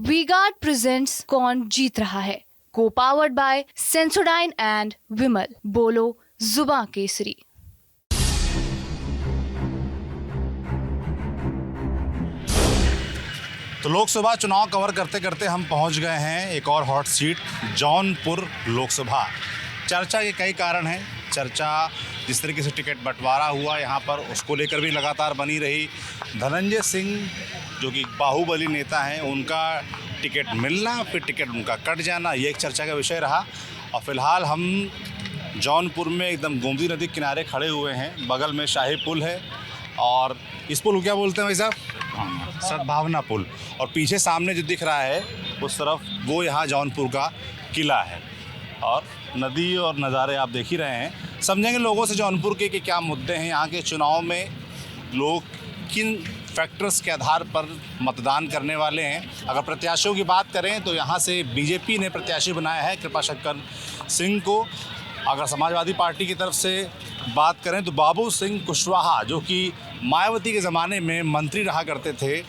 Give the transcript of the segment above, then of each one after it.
V-Guard presents कौन जीत रहा है, को पावर्ड बाय सेंसोडाइन एंड विमल। बोलो जुबां केसरी। तो लोकसभा चुनाव कवर करते करते हम पहुंच गए हैं एक और हॉट सीट, जौनपुर लोकसभा। चर्चा के कई कारण हैं। चर्चा जिस तरीके से टिकट बंटवारा हुआ यहाँ पर, उसको लेकर भी लगातार बनी रही। धनंजय सिंह जो कि बाहुबली नेता हैं, उनका टिकट मिलना, फिर टिकट उनका कट जाना, ये एक चर्चा का विषय रहा। और फिलहाल हम जौनपुर में एकदम गोमती नदी के किनारे खड़े हुए हैं। बगल में शाही पुल है और इस पुल को क्या बोलते हैं भाई साहब? सद्भावना पुल। और पीछे सामने जो दिख रहा है उस तरफ, वो यहाँ जौनपुर का किला है। और नदी और नज़ारे आप देख ही रहे हैं। समझेंगे लोगों से जौनपुर के कि क्या मुद्दे हैं यहाँ के चुनाव में, लोग किन फैक्टर्स के आधार पर मतदान करने वाले हैं। अगर प्रत्याशियों की बात करें तो यहाँ से बीजेपी ने प्रत्याशी बनाया है कृपाशंकर सिंह को। अगर समाजवादी पार्टी की तरफ से बात करें तो बाबू सिंह कुशवाहा, जो कि मायावती के ज़माने में मंत्री रहा करते थे,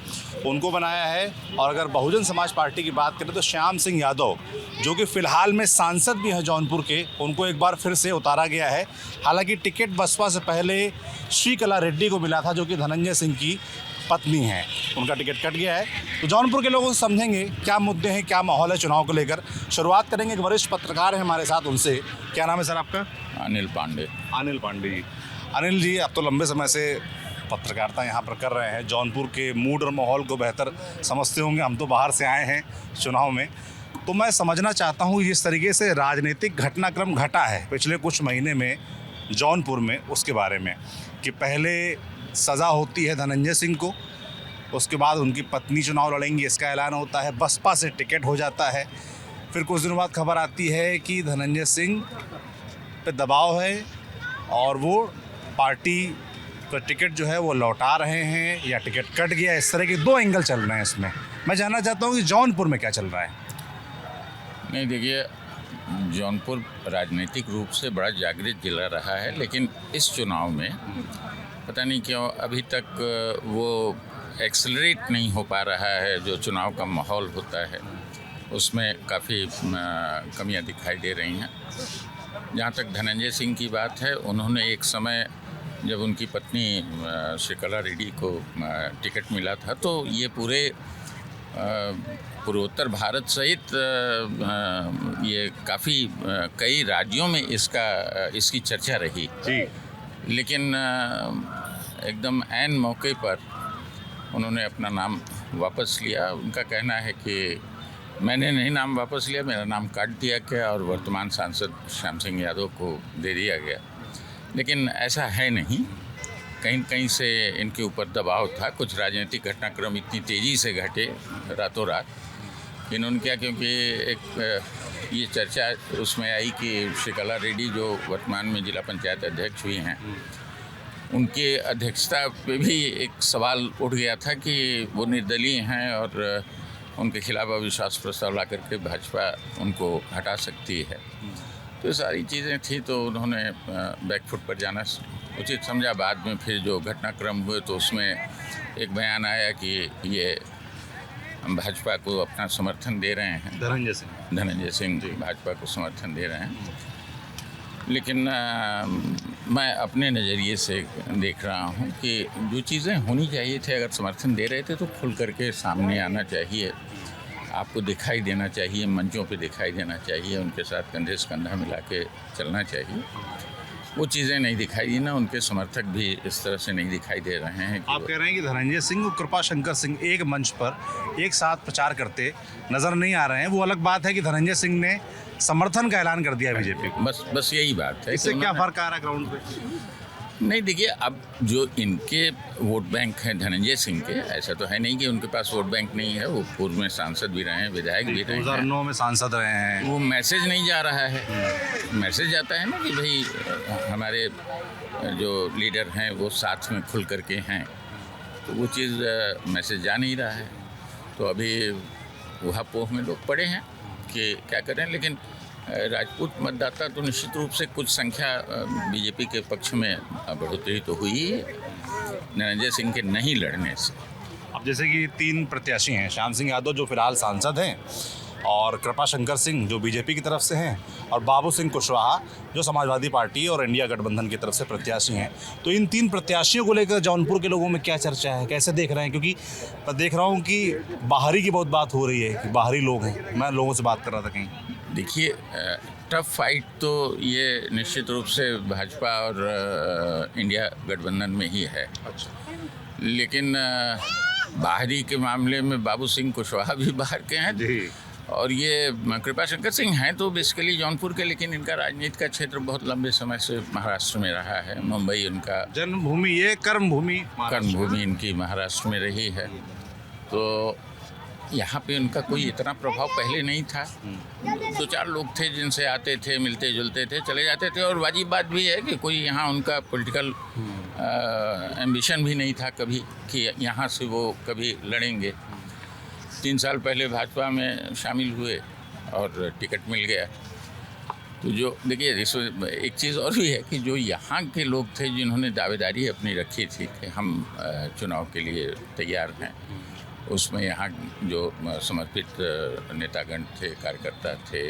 उनको बनाया है। और अगर बहुजन समाज पार्टी की बात करें तो श्याम सिंह यादव, जो कि फ़िलहाल में सांसद भी हैं जौनपुर के, उनको एक बार फिर से उतारा गया है। हालांकि टिकट बसपा से पहले श्रीकला रेड्डी को मिला था, जो कि धनंजय सिंह की पत्नी हैं। उनका टिकट कट गया है। तो जौनपुर के लोगों से समझेंगे क्या मुद्दे हैं, क्या माहौल है चुनाव को लेकर। शुरुआत करेंगे, एक वरिष्ठ पत्रकार हैं हमारे साथ, उनसे। क्या नाम है सर आपका? अनिल पांडे। अनिल पांडे जी। अनिल जी, आप तो लंबे समय से पत्रकारिता यहाँ पर कर रहे हैं, जौनपुर के मूड और माहौल को बेहतर समझते होंगे। हम तो बाहर से आए हैं चुनाव में, तो मैं समझना चाहता हूँ जिस तरीके से राजनीतिक घटनाक्रम घटा है पिछले कुछ महीने में जौनपुर में, उसके बारे में। कि पहले सज़ा होती है धनंजय सिंह को, उसके बाद उनकी पत्नी चुनाव लड़ेंगी, इसका ऐलान होता है, बसपा से टिकट हो जाता है। फिर कुछ दिनों बाद खबर आती है कि धनंजय सिंह पे दबाव है और वो पार्टी का टिकट जो है वो लौटा रहे हैं या टिकट कट गया। इस तरह के दो एंगल चल रहे हैं इसमें। मैं जानना चाहता हूँ कि जौनपुर में क्या चल रहा है। नहीं, देखिए, जौनपुर राजनीतिक रूप से बड़ा जागृत जिला रहा है, लेकिन इस चुनाव में पता नहीं क्यों अभी तक वो एक्सेलरेट नहीं हो पा रहा है। जो चुनाव का माहौल होता है उसमें काफ़ी कमियां दिखाई दे रही हैं। जहाँ तक धनंजय सिंह की बात है, उन्होंने एक समय जब उनकी पत्नी श्रीकला रेड्डी को टिकट मिला था, तो ये पूरे पूर्वोत्तर भारत सहित ये काफ़ी कई राज्यों में इसकी चर्चा रही जी। लेकिन एकदम ऐन मौके पर उन्होंने अपना नाम वापस लिया। उनका कहना है कि मैंने नहीं नाम वापस लिया, मेरा नाम काट दिया गया और वर्तमान सांसद श्याम सिंह यादव को दे दिया गया। लेकिन ऐसा है नहीं, कहीं कहीं से इनके ऊपर दबाव था। कुछ राजनीतिक घटनाक्रम इतनी तेज़ी से घटे रातों रात। इन्होंने क्या, क्योंकि एक ये चर्चा उसमें आई कि श्रीकला रेड्डी जो वर्तमान में जिला पंचायत अध्यक्ष हुई हैं, उनकी अध्यक्षता पे भी एक सवाल उठ गया था कि वो निर्दलीय हैं और उनके खिलाफ अविश्वास प्रस्ताव ला करके भाजपा उनको हटा सकती है। तो सारी चीज़ें थी, तो उन्होंने बैकफुट पर जाना उचित समझा। बाद में फिर जो घटनाक्रम हुए तो उसमें एक बयान आया कि ये भाजपा को अपना समर्थन दे रहे हैं। धनंजय सिंह भाजपा को समर्थन दे रहे हैं। लेकिन मैं अपने नज़रिए से देख रहा हूँ कि जो चीज़ें होनी चाहिए थे, अगर समर्थन दे रहे थे तो खुल करके सामने आना चाहिए, आपको दिखाई देना चाहिए, मंचों पे दिखाई देना चाहिए, उनके साथ कंधे से कंधा मिला के चलना चाहिए। वो चीज़ें नहीं दिखाई दी ना, उनके समर्थक भी इस तरह से नहीं दिखाई दे रहे हैं। आप कह रहे हैं कि धनंजय सिंह और कृपाशंकर सिंह एक मंच पर एक साथ प्रचार करते नज़र नहीं आ रहे हैं। वो अलग बात है कि धनंजय सिंह ने समर्थन का ऐलान कर दिया बीजेपी को। बस यही बात है। इससे क्या फ़र्क आ रहा है ग्राउंड पे? नहीं, देखिए, अब जो इनके वोट बैंक हैं धनंजय सिंह के, ऐसा तो है नहीं कि उनके पास वोट बैंक नहीं है। वो पूर्व में सांसद भी रहे हैं, विधायक भी रहे हैं, 2009 में सांसद रहे हैं। वो मैसेज नहीं जा रहा है। मैसेज जाता है ना कि भाई हमारे जो लीडर हैं वो साथ में खुल करके हैं, तो वो चीज़ मैसेज जा नहीं रहा है। तो अभी वहाँ पोह में लोग पड़े हैं कि क्या करें। लेकिन राजपूत मतदाता तो निश्चित रूप से कुछ संख्या बीजेपी के पक्ष में बढ़ोतरी तो हुई है धनंजय सिंह के नहीं लड़ने से। अब जैसे कि 3 प्रत्याशी हैं, श्याम सिंह यादव जो फिलहाल सांसद हैं, और कृपा शंकर सिंह जो बीजेपी की तरफ से हैं, और बाबू सिंह कुशवाहा जो समाजवादी पार्टी और इंडिया गठबंधन की तरफ से प्रत्याशी हैं। तो इन 3 प्रत्याशियों को लेकर जौनपुर के लोगों में क्या चर्चा है, कैसे देख रहे हैं? क्योंकि मैं देख रहा हूँ कि बाहरी की बहुत बात हो रही है कि बाहरी लोग हैं। मैं लोगों से बात कर रहा था कहीं। देखिए, टफ फाइट तो ये निश्चित रूप से भाजपा और इंडिया गठबंधन में ही है। लेकिन बाहरी के मामले में बाबू सिंह कुशवाहा भी बाहर के हैं जी, और ये कृपा शंकर सिंह हैं तो बेसिकली जौनपुर के, लेकिन इनका राजनीति का क्षेत्र बहुत लंबे समय से महाराष्ट्र में रहा है। मुंबई उनका जन्मभूमि, ये कर्मभूमि इनकी महाराष्ट्र में रही है। तो यहाँ पे उनका कोई इतना प्रभाव पहले नहीं था। 2-4 लोग थे जिनसे आते थे, मिलते जुलते थे, चले जाते थे। और वाजिब बात भी है कि कोई यहाँ उनका पॉलिटिकल एम्बिशन भी नहीं था कभी कि यहाँ से वो कभी लड़ेंगे। 3 साल पहले भाजपा में शामिल हुए और टिकट मिल गया। तो जो देखिए, एक चीज़ और भी है कि जो यहाँ के लोग थे जिन्होंने दावेदारी अपनी रखी थी कि हम चुनाव के लिए तैयार हैं, उसमें यहाँ जो समर्पित नेतागण थे, कार्यकर्ता थे,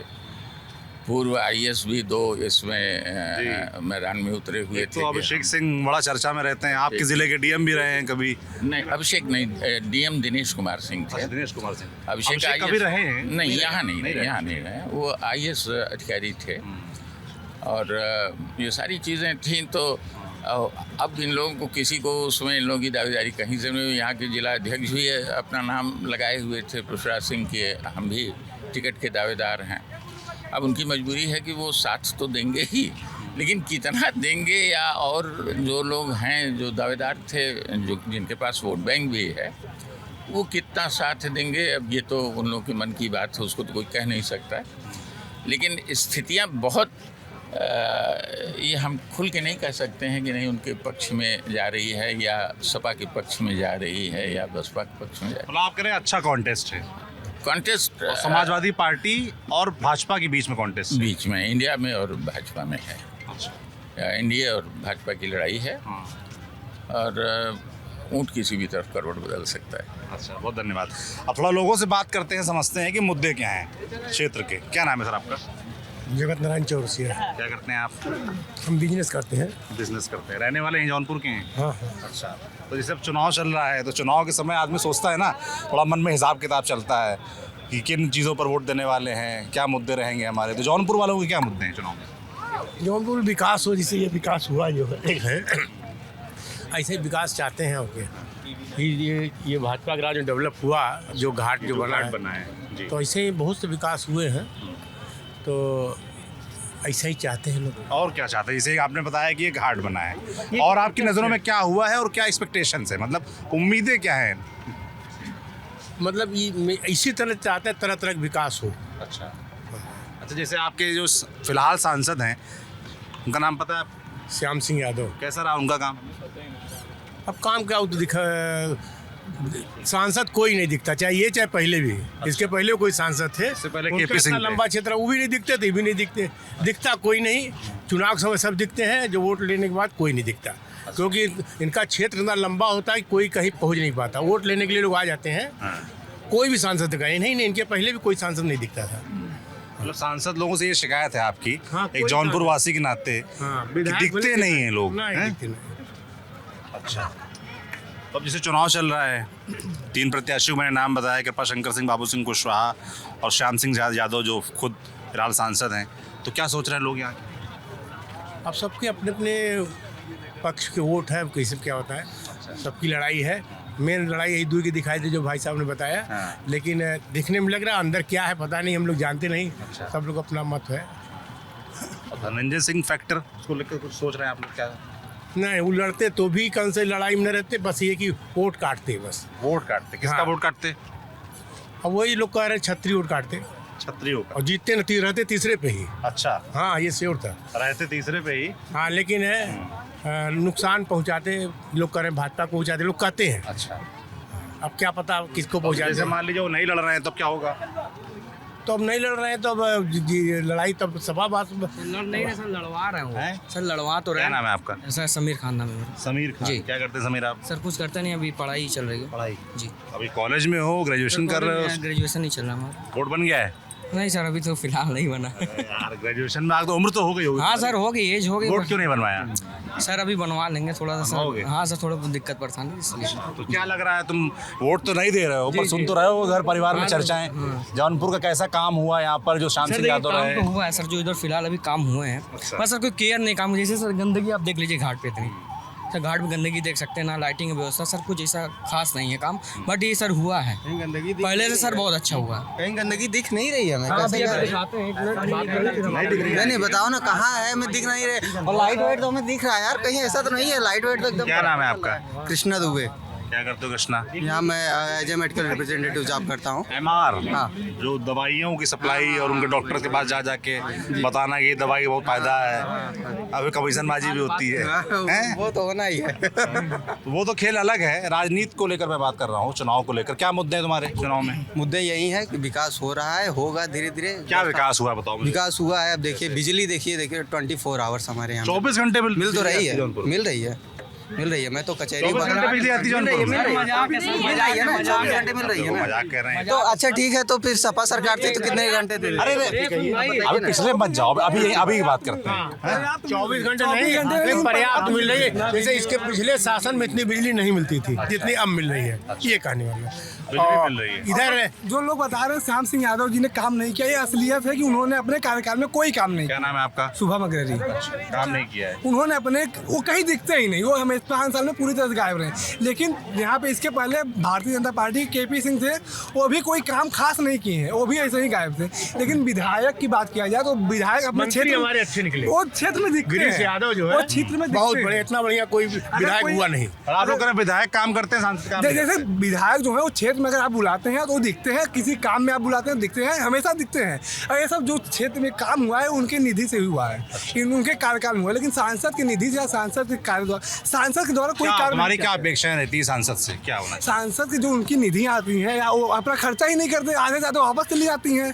पूर्व IAS भी 2 इसमें मैदान में उतरे हुए थे। तो अभिषेक सिंह बड़ा चर्चा में रहते हैं, आपके ज़िले के DM भी रहे हैं कभी। नहीं, अभिषेक नहीं, DM दिनेश कुमार सिंह थे। दिनेश कुमार सिंह अभिषेक कभी रहे हैं? नहीं, यहाँ नहीं रहे। वो IAS अधिकारी थे। और ये सारी चीज़ें थीं। तो अब इन लोगों को, किसी को उसमें इन लोगों की दावेदारी कहीं से नहीं। यहाँ के जिला अध्यक्ष भी अपना नाम लगाए हुए थे पुष्पराज सिंह के, हम भी टिकट के दावेदार हैं। अब उनकी मजबूरी है कि वो साथ तो देंगे ही, लेकिन कितना देंगे, या और जो लोग हैं जो दावेदार थे, जो जिनके पास वोट बैंक भी है, वो कितना साथ देंगे, अब ये तो उन लोगों के मन की बात है, उसको तो कोई कह नहीं सकता। लेकिन स्थितियाँ बहुत ये हम खुल के नहीं कह सकते हैं कि नहीं उनके पक्ष में जा रही है, या सपा के पक्ष में जा रही है, या बसपा के पक्ष में जा रही है। मतलब आप कह रहे हैं अच्छा कॉन्टेस्ट है? कॉन्टेस्ट समाजवादी पार्टी और भाजपा के बीच में कॉन्टेस्ट, बीच में इंडिया में और भाजपा में है। इंडिया और भाजपा की लड़ाई है। और ऊँट किसी भी तरफ करवट बदल सकता है। अच्छा, बहुत धन्यवाद। अब थोड़ा लोगों से बात करते हैं, समझते हैं कि मुद्दे क्या हैं क्षेत्र के। क्या नाम है सर आपका? जगत नारायण चौरसिया। क्या करते हैं आप? हम बिजनेस करते हैं। बिजनेस करते हैं। रहने वाले हैं जौनपुर के हैं? हाँ। अच्छा, तो जैसे अब चुनाव चल रहा है, तो चुनाव के समय आदमी सोचता है ना, थोड़ा मन में हिसाब किताब चलता है कि किन चीज़ों पर वोट देने वाले हैं, क्या मुद्दे रहेंगे हमारे। तो जौनपुर वालों के क्या मुद्दे हैं चुनाव में? जौनपुर विकास हो, जिससे ये विकास हुआ जो है, एक है ऐसे विकास चाहते हैं। ओके, ये भाजपा का राज में डेवलप हुआ, जो घाट जो बना है जी। तो ऐसे ही बहुत से विकास हुए हैं। तो ऐसा ही चाहते हैं लोग। और क्या चाहते हैं? जैसे आपने बताया कि ये घाट बना है, और आपकी नज़रों में क्या हुआ है और क्या एक्सपेक्टेशंस है, मतलब उम्मीदें क्या हैं? मतलब ये इसी तरह चाहते हैं, तरह तरह का विकास हो। अच्छा, जैसे आपके जो फिलहाल सांसद हैं, उनका नाम पता है? श्याम सिंह यादव। कैसा रहा उनका काम? अब काम क्या दिखा, सांसद कोई नहीं दिखता, चाहे ये चाहे पहले भी। इसके पहले कोई सांसद थे, इससे पहले उनका KP सिंह इतना थे। लंबा क्षेत्र, वो भी नहीं दिखते थे, भी नहीं दिखते, दिखता कोई नहीं। चुनाव के समय सब दिखते हैं, जो वोट लेने के बाद कोई नहीं दिखता, क्योंकि इनका क्षेत्र इतना लंबा होता है कि कोई कहीं पहुंच नहीं पाता। वोट लेने के लिए लोग आ जाते हैं, कोई भी सांसद दिखाई नहीं, इनके पहले भी कोई सांसद नहीं दिखता था। मतलब सांसद लोगों से ये शिकायत है आपकी, हाँ, एक कोई जौनपुर वासी के नाते, कि दिखते नहीं हैं लोग, नहीं हैं? दिखते नहीं। अच्छा, तो अब जैसे चुनाव चल रहा है, 3 प्रत्याशियों मैंने नाम बताया, कृपा शंकर सिंह, बाबू सिंह कुशवाहा और श्याम सिंह यादव जो खुद फिलहाल सांसद हैं। तो क्या सोच रहे हैं लोग यहाँ के? अब सबके अपने अपने पक्ष के वोट है, कैसे क्या होता है, सबकी लड़ाई है। मेन लड़ाई यही दूर की दिखाई दी जो भाई साहब ने बताया। हाँ। लेकिन दिखने में लग रहा है, अंदर क्या है पता नहीं, हम लोग जानते नहीं। सब लोग अपना मत है। धनंजय सिंह फैक्टर, उसको लेकर कुछ सोच रहे हैं आप लोग? क्या नहीं, वो लड़ते तो भी कौन से लड़ाई में न रहते, बस ये कि वोट काटते बस। वोट काटते? किसका हाँ। वोट काटते? अब वही लोग कह रहे हैं छतरी वोट काटते, छत्रियों का। और जीतते न रहते तीसरे पे ही। अच्छा, हाँ, ये श्योर था। रहते तीसरे पे ही। हाँ, लेकिन है नुकसान पहुंचाते लोग, कह रहे हैं भाजपा को पहुंचाते लोग कहते हैं। अच्छा, अब क्या पता किसको पहुंचाते जैसे हैं। मान लीजिए वो नहीं लड़ रहे हैं, तब क्या होगा? तो अब नहीं लड़ रहे हैं, तो अब लड़ाई तब सभा बात। लड़ नहीं रहे सर, लड़वा रहे हैं? हो सर, लड़वा तो क्या रहे नाम है आपका? हैं। सर समीर खान नाम है मेरा। समीर खान। जी। क्या करते हैं समीर आप? सर कुछ करते नहीं, अभी पढ़ाई चल रही है। पढ़ाई। जी। अभी कॉलेज में हो, ग्रेजुएशन कर रहे हो? ग्रेजुएशन नहीं चल रहा हमारा। वोट बन गया है? नहीं सर, अभी तो फिलहाल नहीं बना। यार ग्रेजुएशन में आगे तो उम्र तो हो गई होगी। हाँ सर, हो गई, एज हो गई। वोट क्यों नहीं बनवाया? सर अभी बनवा लेंगे थोड़ा सा बनवाओगे? सर। हाँ सर, थोड़ा दिक्कत परेशानी इसलिए। तो क्या लग रहा है, तुम वोट तो नहीं दे रहे हो पर सुन तो रहे हो घर परिवार में चर्चाएं, जौनपुर का कैसा काम हुआ यहाँ पर जो शाम सर सिंह देखिए, यादव काम रहे? तो हुआ है सर, जो इधर फिलहाल अभी काम हुए हैं। अच्छा। बस सर कोई केयर नहीं काम, जैसे सर गंदगी आप देख लीजिए घाट पे इतनी। सर घाट में गंदगी देख सकते हैं ना, लाइटिंग की व्यवस्था, सर कुछ ऐसा खास नहीं है काम, बट ये सर हुआ है गंदगी पहले से सर बहुत अच्छा हुआ है। कहीं गंदगी दिख नहीं रही है हमें। हाँ, कैसे अभी क्या- दिखाते हैं, एक मिनट बात कर लेते हैं। नहीं बताओ ना कहाँ है, हमें दिख नहीं रहे। और लाइट वाइट तो हमें दिख रहा है यार, कहीं ऐसा तो नहीं है, लाइट वाइट तो एकदम। क्या नाम है आपका? कृष्णा दुबे। क्या करते हो कृष्णा? यहाँ मैं as a medical representative job करता हूँ। MR, हाँ। जो दवाइयों की सप्लाई और उनके डॉक्टर के पास जा जाके बताना कि ये दवाई का बहुत फायदा है, अभी कमीशनबाजी भी होती है, हैं? वो तो होना ही है। तो वो तो खेल अलग है। राजनीति को लेकर मैं बात कर रहा हूँ, चुनाव को लेकर क्या मुद्दे हैं तुम्हारे चुनाव में? मुद्दे यही है कि विकास हो रहा है, होगा धीरे धीरे। क्या विकास हुआ बताओ मुझे। विकास हुआ है, अब देखिए बिजली, देखिए 24 आवर्स हमारे यहाँ 24 घंटे मिल तो रही है, जौनपुर। मिल रही है। मैं तो कचहरी 24 घंटे बिजली आती है जौनपुर में? मिल रही है ना, 24 घंटे मिल रही है वो ना। मजाक कर रहे हैं। तो अच्छा ठीक है, तो फिर सपा सरकार थी तो कितने घंटे दे अरे अभी पिछले मत जाओ, अभी की बात करते हैं। 24 घंटे नहीं, लेकिन पर्याप्त मिल रही है। जैसे इसके पिछले शासन में इतनी बिजली नहीं मिलती थी जितनी अब मिल रही है, ये कहने वाला। बिजली मिल रही है। इधर जो लोग बता रहे हैं श्याम सिंह यादव जी ने काम नहीं किया, ये असलियत है कि उन्होंने अपने कार्यकाल में कोई काम नहीं क्या किया। नाम है आपका? शुभम अग्रवाल, काम नहीं किया है। उन्होंने अपने, वो कहीं दिखते ही नहीं, वो हमें 5 साल में पूरी तरह से गायब रहे। लेकिन यहाँ पे इसके पहले भारतीय जनता पार्टी KP सिंह थे, वो भी कोई काम खास नहीं किए हैं, वो भी ऐसे ही गायब थे। लेकिन विधायक की बात किया जाए तो विधायक अपने मंत्री क्षेत्र हमारे अच्छे निकले। वो क्षेत्र में दिखते गिरीश हैं। यादव जो है वो क्षेत्र में बहुत दिखते बड़े, हैं। इतना बढ़िया कोई विधायक कोई- हुआ नहीं। और आप लोग कह रहे हैं विधायक काम करते हैं, सांसद काम नहीं जैसे करते? विधायक जो है वो क्षेत्र में अगर आप बुलाते हैं तो वो दिखते हैं, किसी काम में आप बुलाते हैं दिखते हैं, हमेशा दिखते हैं। और ये सब जो क्षेत्र में काम हुआ है उनके निधि से हुआ है, उनके कार्यकाल में हुआ है। लेकिन सांसद की निधि से या सांसद के कार्य द्वारा, सांसद के द्वारा कोई क्या कार्य तुम्हारी नहीं क्या किया। अपेक्षाएं रहती है सांसद से, क्या होना चाहिए? सांसद की जो उनकी निधियाँ आती हैं या वो अपना खर्चा ही नहीं करते, आगे जाते वापस चली जाती हैं।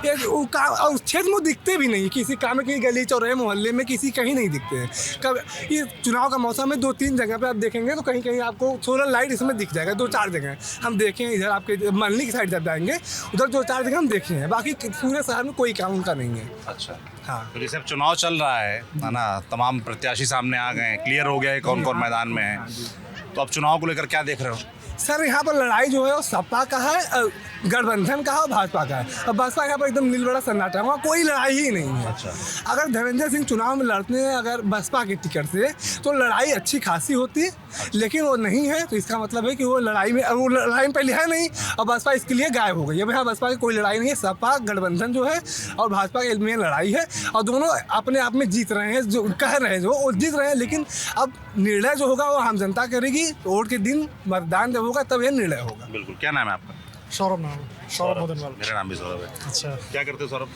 ये वो काम और उस क्षेत्र में दिखते भी नहीं, किसी काम में, कहीं गली चौराहे मोहल्ले में किसी कहीं नहीं दिखते हैं। कब ये चुनाव का मौसम में 2-3 जगह पे आप देखेंगे तो कहीं कहीं आपको सोलर लाइट इसमें दिख जाएगा, 2-4 जगह हम देखें। इधर आपके मल्ली की साइड जब जाएंगे उधर 2-4 जगह हम देखे हैं, बाकी पूरे शहर में कोई काम उनका नहीं है। अच्छा, हाँ, तो जैसे अब चुनाव चल रहा है ना, तमाम प्रत्याशी सामने आ गए हैं, क्लियर हो गया है कौन कौन मैदान में है, तो अब चुनाव को लेकर क्या देख रहे हो? सर यहाँ पर लड़ाई जो है वो सपा का है, गठबंधन का है और भाजपा का है। और बसपा यहाँ पर एकदम नीलबड़ा सन्नाटा, वहाँ कोई लड़ाई ही नहीं है। अगर धर्मेंद्र सिंह चुनाव में लड़ते हैं अगर बसपा के टिकट से तो लड़ाई अच्छी खासी होती है, लेकिन वो नहीं है, तो इसका मतलब है कि वो लड़ाई में पहले है नहीं और बसपा इसके लिए गायब हो गई। अब यहाँ बसपा की कोई लड़ाई नहीं है, सपा गठबंधन जो है और भाजपा के में लड़ाई है और दोनों अपने आप में जीत रहे हैं, जो कह रहे हैं जो वो जीत रहे हैं। लेकिन अब निर्णय जो होगा वो आम जनता करेगी, वोट के दिन मतदान जब होगा तब यह निर्णय होगा। बिल्कुल। क्या नाम है आपका? सौरभ नाम, सौरभ मदनवाल। मेरा नाम भी सौरभ है। अच्छा, क्या करते हो सौरभ?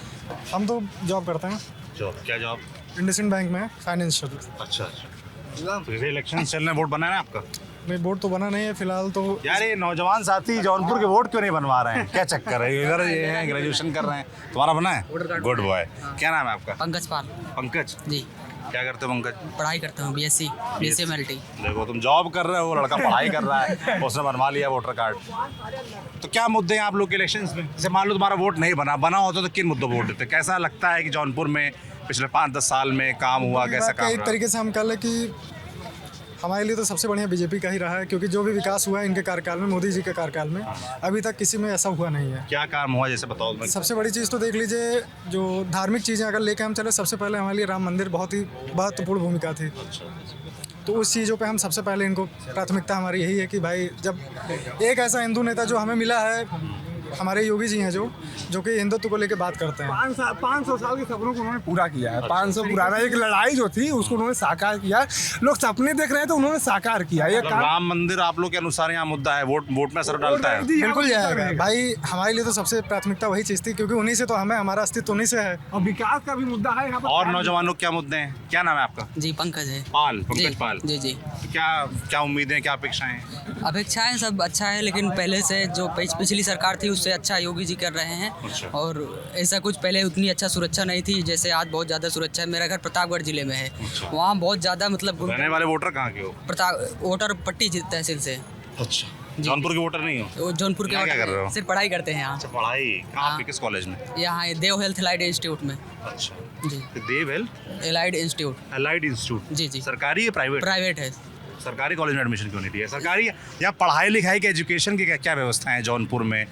हम तो जॉब करते हैं जॉब, क्या जॉब? इंडसइंड बैंक में, फाइनेंशियल। अच्छा अच्छा, फिर इलेक्शन चल रहे हैं, वोट बनाना है आपका? नहीं, बोर्ड तो बना नहीं है फिलहाल तो। यार ये नौजवान साथी जौनपुर के वोट क्यों नहीं बनवा रहे हैं, क्या चक्कर है? इधर ये है, ग्रेजुएशन कर रहे हैं, तुम्हारा बना है? Good boy. क्या नाम है आपका? पंकज पाल पंकज। जी, क्या करते हो पंकज? पढ़ाई करता हूँ, BSc MLT। देखो तुम जॉब कर रहे हो, लड़का पढ़ाई कर रहा है, उसने बनवा लिया वोटर कार्ड। तो क्या मुद्दे हैं आप लोग के इलेक्शंस में? जैसे मान लो तुम्हारा वोट नहीं बना होता तो किन मुद्दों पर वोट देते? कैसा लगता है कि जौनपुर में पिछले 5-10 साल में काम हुआ, कैसा काम एक रहा? तरीके से हम कह लें कि हमारे लिए तो सबसे बढ़िया बीजेपी का ही रहा है, क्योंकि जो भी विकास हुआ है इनके कार्यकाल में, मोदी जी के कार्यकाल में, अभी तक किसी में ऐसा हुआ नहीं है। क्या काम हुआ जैसे बताओ? सबसे बड़ी चीज़ तो देख लीजिए, जो धार्मिक चीज़ें अगर लेके हम चले, सबसे पहले हमारे लिए राम मंदिर बहुत ही महत्वपूर्ण भूमिका थी। तो उस चीज़ों पे हम सबसे पहले इनको प्राथमिकता हमारी यही है कि भाई जब एक ऐसा हिंदू नेता जो हमें मिला है, हमारे योगी जी हैं जो कि हिंदुत्व को लेकर बात करते हैं। 500 साल के सपनों को उन्होंने पूरा किया है। 500 पुराना एक लड़ाई जो थी उसको उन्होंने साकार किया। लोग सपने देख रहे हैं तो उन्होंने साकार किया। ये मतलब राम मंदिर आप लोग के अनुसार यहाँ मुद्दा है, वोट में असर डालता है? बिल्कुल जाएगा भाई, हमारे लिए तो सबसे प्राथमिकता वही चीज़ थी, क्योंकि उन्हीं से तो हमें, हमारा अस्तित्व उन्हीं से है। और विकास का भी मुद्दा है यहाँ पर। और नौजवानों क्या मुद्दे हैं? क्या नाम है आपका? जी, पंकज है। पाल, पंकज पाल। जी जी। क्या क्या उम्मीदें, क्या अपेक्षाएं हैं? अपेक्षाएं सब अच्छा है, लेकिन पहले से जो पिछली सरकार थी उससे अच्छा योगी जी कर रहे हैं। अच्छा। और ऐसा कुछ पहले उतनी अच्छा सुरक्षा नहीं थी, जैसे आज बहुत ज़्यादा सुरक्षा है। मेरा घर प्रतापगढ़ ज़िले में है। अच्छा। वहाँ बहुत ज़्यादा मतलब रहने वाले वोटर कहाँ के हो? वोटर पट्टी तहसील से। अच्छा, जौनपुर के वोटर नहीं हो? वो जौनपुर के यहाँ क्या कर रहे हो? सिर्फ पढ़ाई करते हैं यहाँ। अच्छा, पढ़ाई कहाँ हाँ। पे, किस कॉलेज में? यहाँ देव हेल्थ एलाइड इंस्टीट्यूट में। अच्छा, जी, Dev health allied institute. Allied institute. जी जी, सरकारी है प्राइवेट? प्राइवेट है। सरकारी कॉलेज में एडमिशन क्यों नहीं लिया? सरकारी यहाँ पढ़ाई लिखाई की, एजुकेशन की क्या क्या व्यवस्था है जौनपुर में?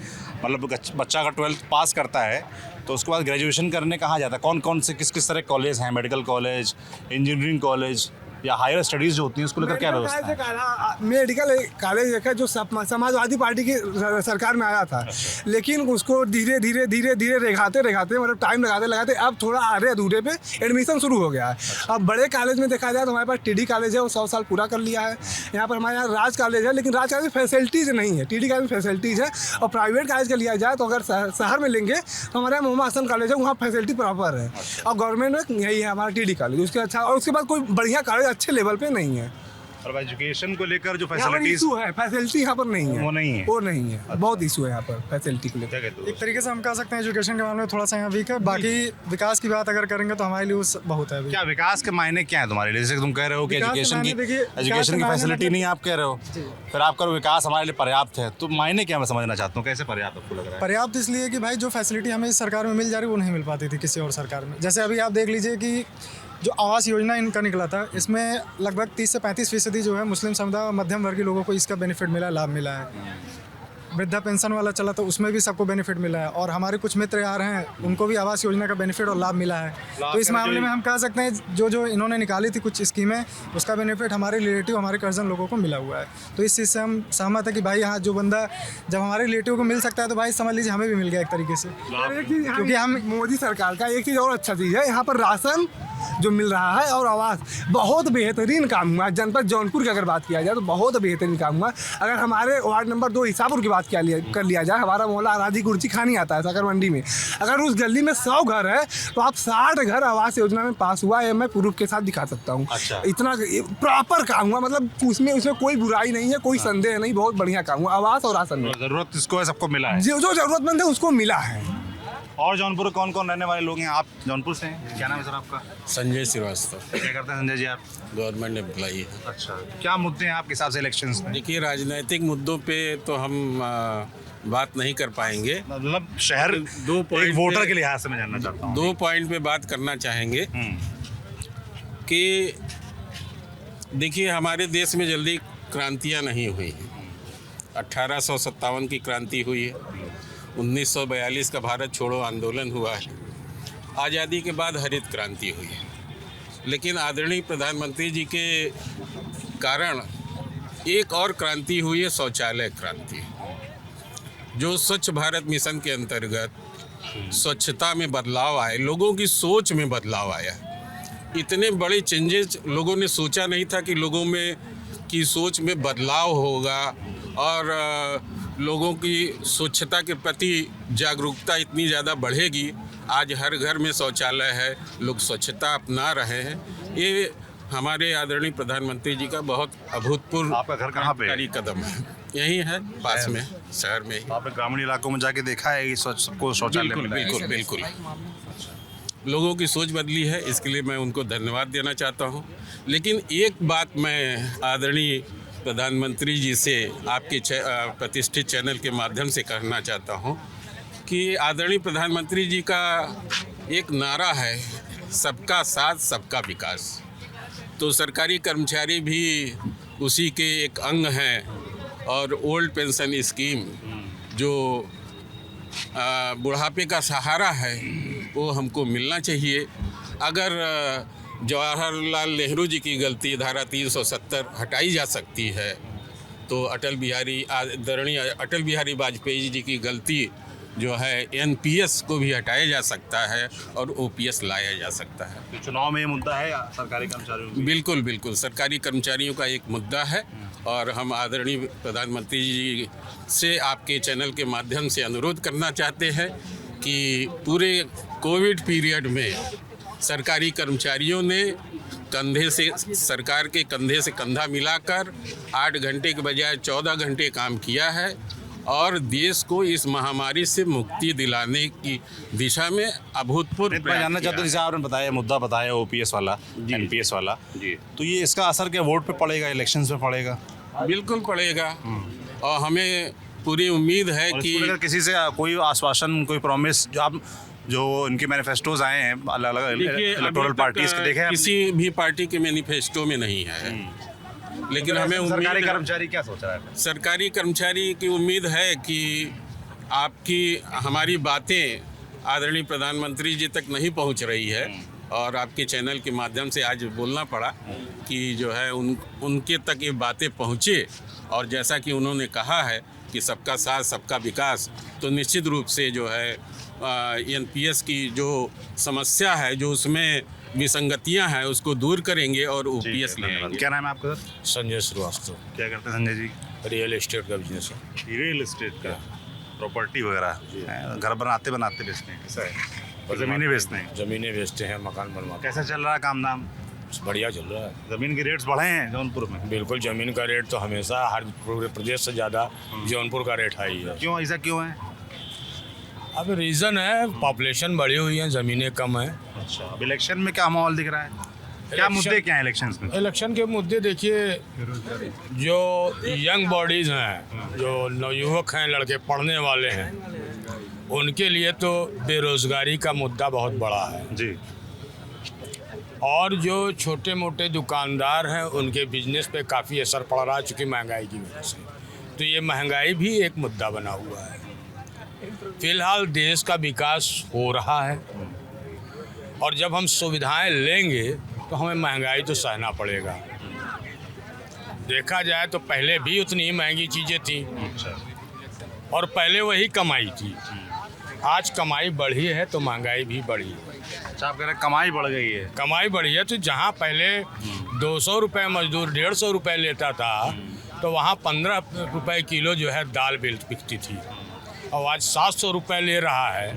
मतलब बच्चा अगर 12th पास करता है तो उसके बाद ग्रेजुएशन करने कहाँ जाता है? कौन कौन से किस किस तरह कॉलेज हैं? मेडिकल कॉलेज, इंजीनियरिंग कॉलेज या हायर स्टडीज़ जो होती हैं उसको लेकर क्या व्यवस्था है? मेडिकल कॉलेज एक है जो समाजवादी पार्टी की सरकार में आया था, लेकिन उसको धीरे धीरे धीरे धीरे रेखाते मतलब टाइम लगाते अब थोड़ा आधे अधूरे पे एडमिशन शुरू हो गया है। अब बड़े कॉलेज में देखा जाए तो हमारे पास टीडी कॉलेज है, वो 100 साल पूरा कर लिया है। यहाँ पर हमारे यहाँ राज कॉलेज है, लेकिन राज कॉलेज में फैसिलिटीज़ नहीं है, टीडी कॉलेज में फैसिलिटीज़ है। और प्राइवेट कॉलेज का लिया जाए तो अगर शहर में लेंगे तो हमारे यहाँ मोहम्मद हसन कॉलेज है, वहाँ फैसिलिटी प्रॉपर है। और गवर्नमेंट में यही है हमारा टीडी कॉलेज, उसके अच्छा। और उसके बाद कोई बढ़िया कॉलेज अच्छे लेवल पे नहीं है। और एजुकेशन को लेकर जो यहाँ पर फैसिलिटीज इशू है, फैसिलिटी यहाँ पर नहीं है, वो नहीं है। वो नहीं है, बहुत इशू है यहाँ पर फैसिलिटी को लेकर। क्या कहते हो? एक तरीके से हम कह सकते हैं एजुकेशन के मामले में थोड़ा सा यहाँ वीक है। बाकी विकास की बात अगर करेंगे तो हमारे लिए उस बहुत है अभी। क्या विकास के मायने क्या है तुम्हारे लिए? जैसे तुम कह रहे हो कि विकास के एजुकेशन मायने देखिए, विकास के की मायने फैसिलिटी मतलब- नहीं आप कह रहे हो, फिर आप करो विकास हमारे लिए पर्याप्त है, तो मायने क्या मैं समझना चाहता हूँ, कैसे पर्याप्त आपको लग रहा है? पर्याप्त इसलिए कि भाई जो फैसिलिटी हमें इस सरकार में मिल जा रही है वो नहीं मिल पाती थी किसी और सरकार में। जैसे अभी आप देख लीजिए कि जो आवास योजना इनका निकला था, इसमें लगभग 30 से 35% जो है मुस्लिम समुदाय और मध्यम वर्गीय लोगों को इसका बेनिफिट मिला, लाभ मिला है। वृद्धा पेंशन वाला चला तो उसमें भी सबको बेनिफिट मिला है। और हमारे कुछ मित्र यार हैं, उनको भी आवास योजना का बेनिफिट और लाभ मिला है। तो इस मामले में हम कह सकते हैं जो इन्होंने निकाली थी कुछ स्कीमें, उसका बेनिफिट हमारे रिलेटिव, हमारे कर्जन लोगों को मिला हुआ है। तो इस चीज़ से हम सहमत है कि भाई यहाँ जो बंदा जब हमारे रिलेटिव को मिल सकता है तो भाई समझ लीजिए हमें भी मिल गया एक तरीके से। क्योंकि हम मोदी सरकार का एक चीज़ और अच्छा चीज़ है, यहाँ पर राशन जो मिल रहा है और आवास बहुत बेहतरीन काम हुआ। जनपद जौनपुर की अगर बात किया जाए तो बहुत बेहतरीन काम हुआ। अगर हमारे वार्ड नंबर 2 ईसापुर की बात कर लिया जाए, हमारा मोहल्ला आराधी कुर्ची खानी आता है साकर मंडी में। अगर उस गली में 100 घर है तो आप 60 घर आवास योजना में पास हुआ है, मैं प्रूफ के साथ दिखा सकता हूँ। अच्छा। इतना प्रॉपर काम हुआ, मतलब उसमें कोई बुराई नहीं है, कोई संदेह नहीं, बहुत बढ़िया काम हुआ आवास और राशन में। जरूरत इसको है, सबको मिला है। जो जरूरतमंद है उसको मिला है। और जौनपुर कौन कौन रहने वाले लोग हैं? आप जौनपुर से हैं, क्या नाम है सर आपका? संजय श्रीवास्तव, क्या करते हैं संजय जी आप? गवर्नमेंट एम्प्लॉई है। अच्छा, क्या मुद्दे हैं आपके हिसाब से इलेक्शंस में? देखिए, राजनीतिक मुद्दों पे तो हम बात नहीं कर पाएंगे। मतलब शहर दो एक पॉइंट वोटर पे- के लिहाज से मैं जानना चाहता हूँ। 2 पॉइंट पे बात करना चाहेंगे कि देखिए, हमारे देश में जल्दी क्रांतियाँ नहीं हुई हैं। 1857 की क्रांति हुई है, 1942 का भारत छोड़ो आंदोलन हुआ है, आज़ादी के बाद हरित क्रांति हुई है। लेकिन आदरणीय प्रधानमंत्री जी के कारण एक और क्रांति हुई है, शौचालय क्रांति, जो स्वच्छ भारत मिशन के अंतर्गत स्वच्छता में बदलाव आए, लोगों की सोच में बदलाव आया। इतने बड़े चेंजेस लोगों ने सोचा नहीं था कि लोगों में की सोच में बदलाव होगा और लोगों की स्वच्छता के प्रति जागरूकता इतनी ज़्यादा बढ़ेगी। आज हर घर में शौचालय है, लोग स्वच्छता अपना रहे हैं। ये हमारे आदरणीय प्रधानमंत्री जी का बहुत अभूतपूर्व आपका घर कहाँ पे है? क्रांतिकारी कदम है। यही है, पास में, शहर में ही। आपने ग्रामीण इलाकों में जाके देखा है कि सबको शौचालय बिल्कुल मिला है? बिल्कुल बिल्कुल लोगों की सोच बदली है, इसके लिए मैं उनको धन्यवाद देना चाहता हूँ। लेकिन एक बात मैं आदरणीय प्रधानमंत्री जी से आपके प्रतिष्ठित चैनल के माध्यम से कहना चाहता हूँ कि आदरणीय प्रधानमंत्री जी का एक नारा है, सबका साथ सबका विकास। तो सरकारी कर्मचारी भी उसी के एक अंग हैं और ओल्ड पेंशन स्कीम जो बुढ़ापे का सहारा है वो हमको मिलना चाहिए। अगर जवाहरलाल नेहरू जी की गलती धारा 370 हटाई जा सकती है तो आदरणीय अटल बिहारी वाजपेयी जी की गलती जो है एनपीएस को भी हटाया जा सकता है और ओपीएस लाया जा सकता है। तो चुनाव में ये मुद्दा है सरकारी कर्मचारियों का? बिल्कुल बिल्कुल सरकारी कर्मचारियों का एक मुद्दा है और हम आदरणीय प्रधानमंत्री जी से आपके चैनल के माध्यम से अनुरोध करना चाहते हैं कि पूरे कोविड पीरियड में सरकारी कर्मचारियों ने कंधे से सरकार के कंधे से कंधा मिलाकर 8 घंटे के बजाय 14 घंटे काम किया है और देश को इस महामारी से मुक्ति दिलाने की दिशा में अभूतपूर्व मैं प्रयास जानना किया चाहता हूँ, जैसे आपने बताया मुद्दा बताया ओपीएस वाला, एनपीएस वाला, तो ये इसका असर क्या वोट पे पड़ेगा, इलेक्शंस पे पड़ेगा? बिल्कुल पड़ेगा और हमें पूरी उम्मीद है और कि इसको लेकर किसी से कोई आश्वासन, कोई प्रॉमिस जो इनके मैनिफेस्टोज आए हैं अलग अलग देखिए इलेक्टोरल अभी तक पार्टीज के, देखे हैं किसी भी पार्टी के मैनिफेस्टो में नहीं है, लेकिन हमें सरकारी उम्मीद कर्मचारी क्या सोच रहा है? सरकारी कर्मचारी की उम्मीद है कि आपकी हमारी बातें आदरणीय प्रधानमंत्री जी तक नहीं पहुंच रही है और आपके चैनल के माध्यम से आज बोलना पड़ा कि जो है उनके तक ये बातें पहुँचे और जैसा कि उन्होंने कहा है कि सबका साथ सबका विकास, तो निश्चित रूप से जो है एनपीएस की जो समस्या है, जो उसमें विसंगतियां हैं, उसको दूर करेंगे और ओपीएस ले आएंगे। क्या नाम है आपका सर? संजय श्रीवास्तव, क्या करते हैं संजय जी? रियल एस्टेट का बिजनेस है। रियल एस्टेट का, प्रॉपर्टी वगैरह, घर बनाते बेचते हैं, कैसा है? ज़मीनें बेचते हैं? ज़मीनें बेचते हैं, मकान बनवाते कैसा चल रहा है काम धाम? हैं, बढ़िया चल रहा है। ज़मीन के रेट्स बढ़े हैं जौनपुर में? बिल्कुल, ज़मीन का रेट तो हमेशा हर पूरे प्रदेश से ज़्यादा जौनपुर का रेट हाई है। क्यों, ऐसा क्यों है? अब रीज़न है पॉपुलेशन बढ़ी हुई है, ज़मीनें कम है। अच्छा, अब इलेक्शन में क्या माहौल दिख रहा है? क्या मुद्दे क्या हैं इलेक्शंस में? इलेक्शन के मुद्दे देखिए, जो यंग बॉडीज़ हैं, जो नवयुवक हैं, लड़के पढ़ने वाले हैं, उनके लिए तो बेरोज़गारी का मुद्दा बहुत बड़ा है जी। और जो छोटे मोटे दुकानदार हैं उनके बिजनेस पे काफ़ी असर पड़ रहा है, चूँकि महंगाई की वजह से। तो ये महंगाई भी एक मुद्दा बना हुआ है। फिलहाल देश का विकास हो रहा है और जब हम सुविधाएं लेंगे तो हमें महंगाई तो सहना पड़ेगा। देखा जाए तो पहले भी उतनी ही महंगी चीज़ें थी और पहले वही कमाई थी। आज कमाई बढ़ी है तो महंगाई भी बढ़ी है। अच्छा, आप कह रहे हैं कमाई बढ़ गई है? कमाई बढ़ी है तो जहाँ पहले 200 रुपये मजदूर 150 रुपये लेता था, तो वहाँ 15 रुपये किलो जो है दाल बिकती थी और आज 700 रुपये ले रहा है।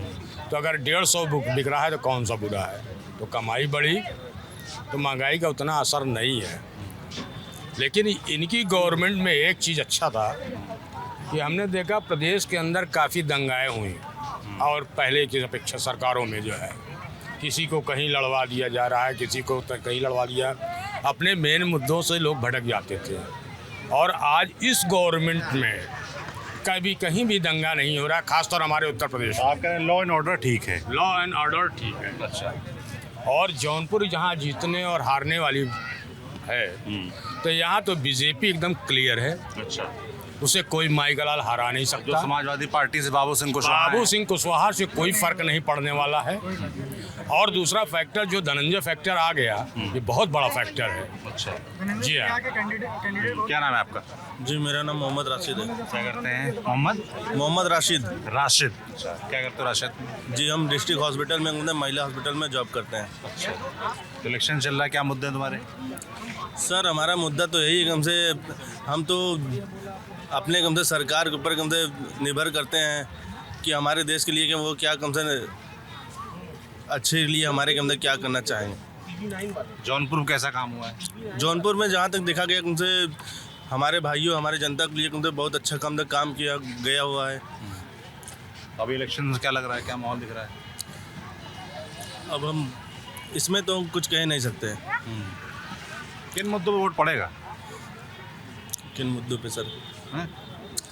तो अगर 150 बिक रहा है तो कौन सा बुरा है? तो कमाई बढ़ी तो महंगाई का उतना असर नहीं है। लेकिन इनकी गवर्नमेंट में एक चीज़ अच्छा था कि हमने देखा प्रदेश के अंदर काफ़ी दंगाएँ हुई और पहले की अपेक्षा सरकारों में जो है किसी को कहीं लड़वा दिया जा रहा है, किसी को कहीं लड़वा दिया। अपने मेन मुद्दों से लोग भटक जाते थे और आज इस गवर्नमेंट में कहीं भी दंगा नहीं हो रहा, खासतौर हमारे उत्तर प्रदेश में। आप कह रहे हैं लॉ एंड ऑर्डर ठीक है? लॉ एंड ऑर्डर ठीक है। अच्छा। और जौनपुर जहाँ जीतने और हारने वाली है, तो यहाँ तो बीजेपी एकदम क्लियर है। अच्छा, उसे कोई माईगलाल हरा नहीं जो सकता। समाजवादी पार्टी से बाबू सिंह कुशवाहा से कोई फर्क नहीं पड़ने वाला है। और दूसरा फैक्टर जो धनंजय फैक्टर आ गया, ये बहुत बड़ा फैक्टर है। अच्छा, जी हाँ। क्या नाम है आपका? जी, मेरा नाम मोहम्मद राशिद है। क्या करते हैं? मोहम्मद राशिद। राशिद, क्या करते हो राशिद? जी, हम डिस्ट्रिक्ट हॉस्पिटल में, महिला हॉस्पिटल में जॉब करते हैं। अच्छा, तो इलेक्शन चल रहा है, क्या मुद्दे हैं तुम्हारे? सर, हमारा मुद्दा तो यही है, कम से हम तो अपने कम से सरकार के ऊपर कम से निर्भर करते हैं कि हमारे देश के लिए कि वो क्या कम से अच्छे के लिए हमारे कम से क्या करना चाहेंगे। जौनपुर में कैसा काम हुआ है? जौनपुर में जहाँ तक देखा गया, कम से हमारे भाइयों, हमारे जनता के लिए कम से बहुत अच्छा काम किया गया हुआ है। अभी इलेक्शन में क्या लग रहा है, क्या माहौल दिख रहा है? अब हम इसमें तो कुछ कह नहीं सकते। किन मुद्दों पर वोट पड़ेगा? किन मुद्दों पे सर?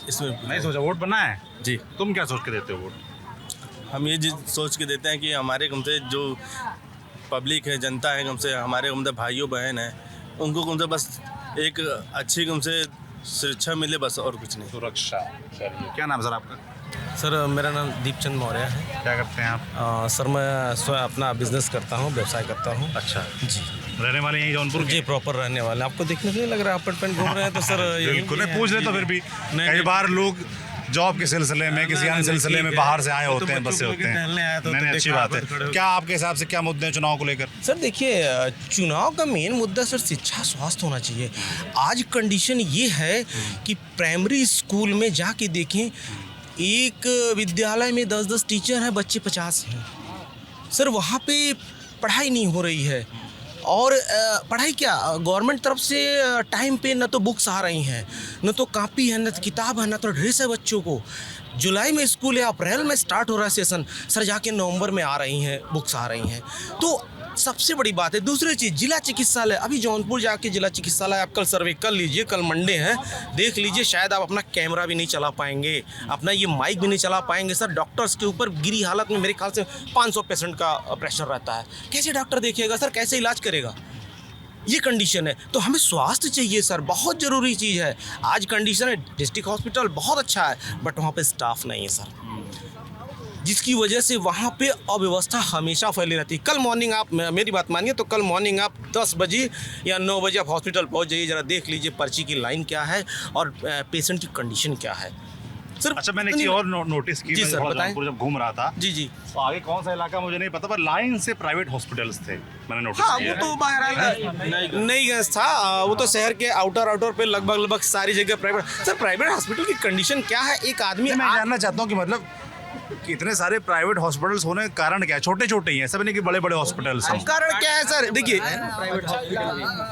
इसमें नहीं सोचा, वोट बनना है जी। तुम क्या सोच के देते हो वोट? हम ये सोच के देते हैं कि हमारे कम से जो पब्लिक है, जनता है, कम से हमारे कम से भाइयों बहन हैं, उनको कम से बस एक अच्छी कम से सुरक्षा मिले, बस और कुछ नहीं। सुरक्षा। क्या नाम सर आपका? सर, मेरा नाम दीपचंद मौर्य है। क्या करते हैं आप? सर, मैं स्वयं अपना बिजनेस करता हूँ, व्यवसाय करता हूँ। अच्छा जी। रहने वाले यहीं जौनपुर? जी, प्रॉपर रहने वाले। आपको देखने से नहीं लग रहा है आप पेंट घूम रहे हैं? तो सर बिल्कुल, पूछ ले तो फिर भी कई बार लोग जॉब के सिलसिले में, किसी अन्य सिलसिले में बाहर से आए होते हैं, बसे होते हैं। नहीं, अच्छी बात है। क्या आपके हिसाब से क्या मुद्दे हैं चुनाव को लेकर? सर देखिए, चुनाव का मेन मुद्दा सर शिक्षा स्वास्थ्य होना चाहिए। आज कंडीशन ये है कि प्राइमरी स्कूल में जाके देखें, एक विद्यालय में 10-10 टीचर हैं, बच्चे 50 हैं। सर, वहाँ पे पढ़ाई नहीं हो रही है और पढ़ाई क्या गवर्नमेंट तरफ से टाइम पे न तो बुक्स आ रही हैं, न तो कापी है, न तो किताब है, न तो ड्रेस है बच्चों को। जुलाई में स्कूल है, अप्रैल में स्टार्ट हो रहा है सेशन, सर जाके नवंबर में आ रही हैं बुक्स आ रही हैं। तो सबसे बड़ी बात है। दूसरी चीज़ जिला चिकित्सालय, अभी जौनपुर जाके जिला चिकित्सालय आप कल सर्वे कर लीजिए, कल मंडे है, देख लीजिए, शायद आप अपना कैमरा भी नहीं चला पाएंगे, अपना ये माइक भी नहीं चला पाएंगे। सर डॉक्टर्स के ऊपर गिरी हालत में मेरे ख्याल से 500 पेशेंट का प्रेशर रहता है। कैसे डॉक्टर देखिएगा सर, कैसे इलाज करेगा? ये कंडीशन है। तो हमें स्वास्थ्य चाहिए सर, बहुत ज़रूरी चीज़ है। आज कंडीशन है, डिस्ट्रिक्ट हॉस्पिटल बहुत अच्छा है बट वहाँ पे स्टाफ नहीं है सर, जिसकी वजह से वहाँ पे अव्यवस्था हमेशा फैली रहती है। कल मॉर्निंग आप मेरी बात मानिए तो कल मॉर्निंग आप 10 बजे या 9 बजे आप हॉस्पिटल पहुँच जाइए, ज़रा देख लीजिए पर्ची की लाइन क्या है और पेशेंट की कंडीशन क्या है सर। अच्छा, मैंने एक चीज़ और नोटिस की, जी सर बताएं। जब घूम रहा था जी तो आगे कौन सा इलाका मुझे नहीं पता, पर लाइन से प्राइवेट हॉस्पिटल्स थे, मैंने नोटिस किया। वो तो बाहर नहीं था, वो तो शहर के आउटर पे लगभग सारी जगह प्राइवेट। सर प्राइवेट हॉस्पिटल की कंडीशन क्या है? एक आदमी, मैं जानना चाहता हूँ कि मतलब कि इतने सारे प्राइवेट हॉस्पिटल्स होने का कारण क्या है? छोटे ही हैं, सब नहीं कि बड़े हॉस्पिटल्स हैं। कारण क्या है सर? देखिए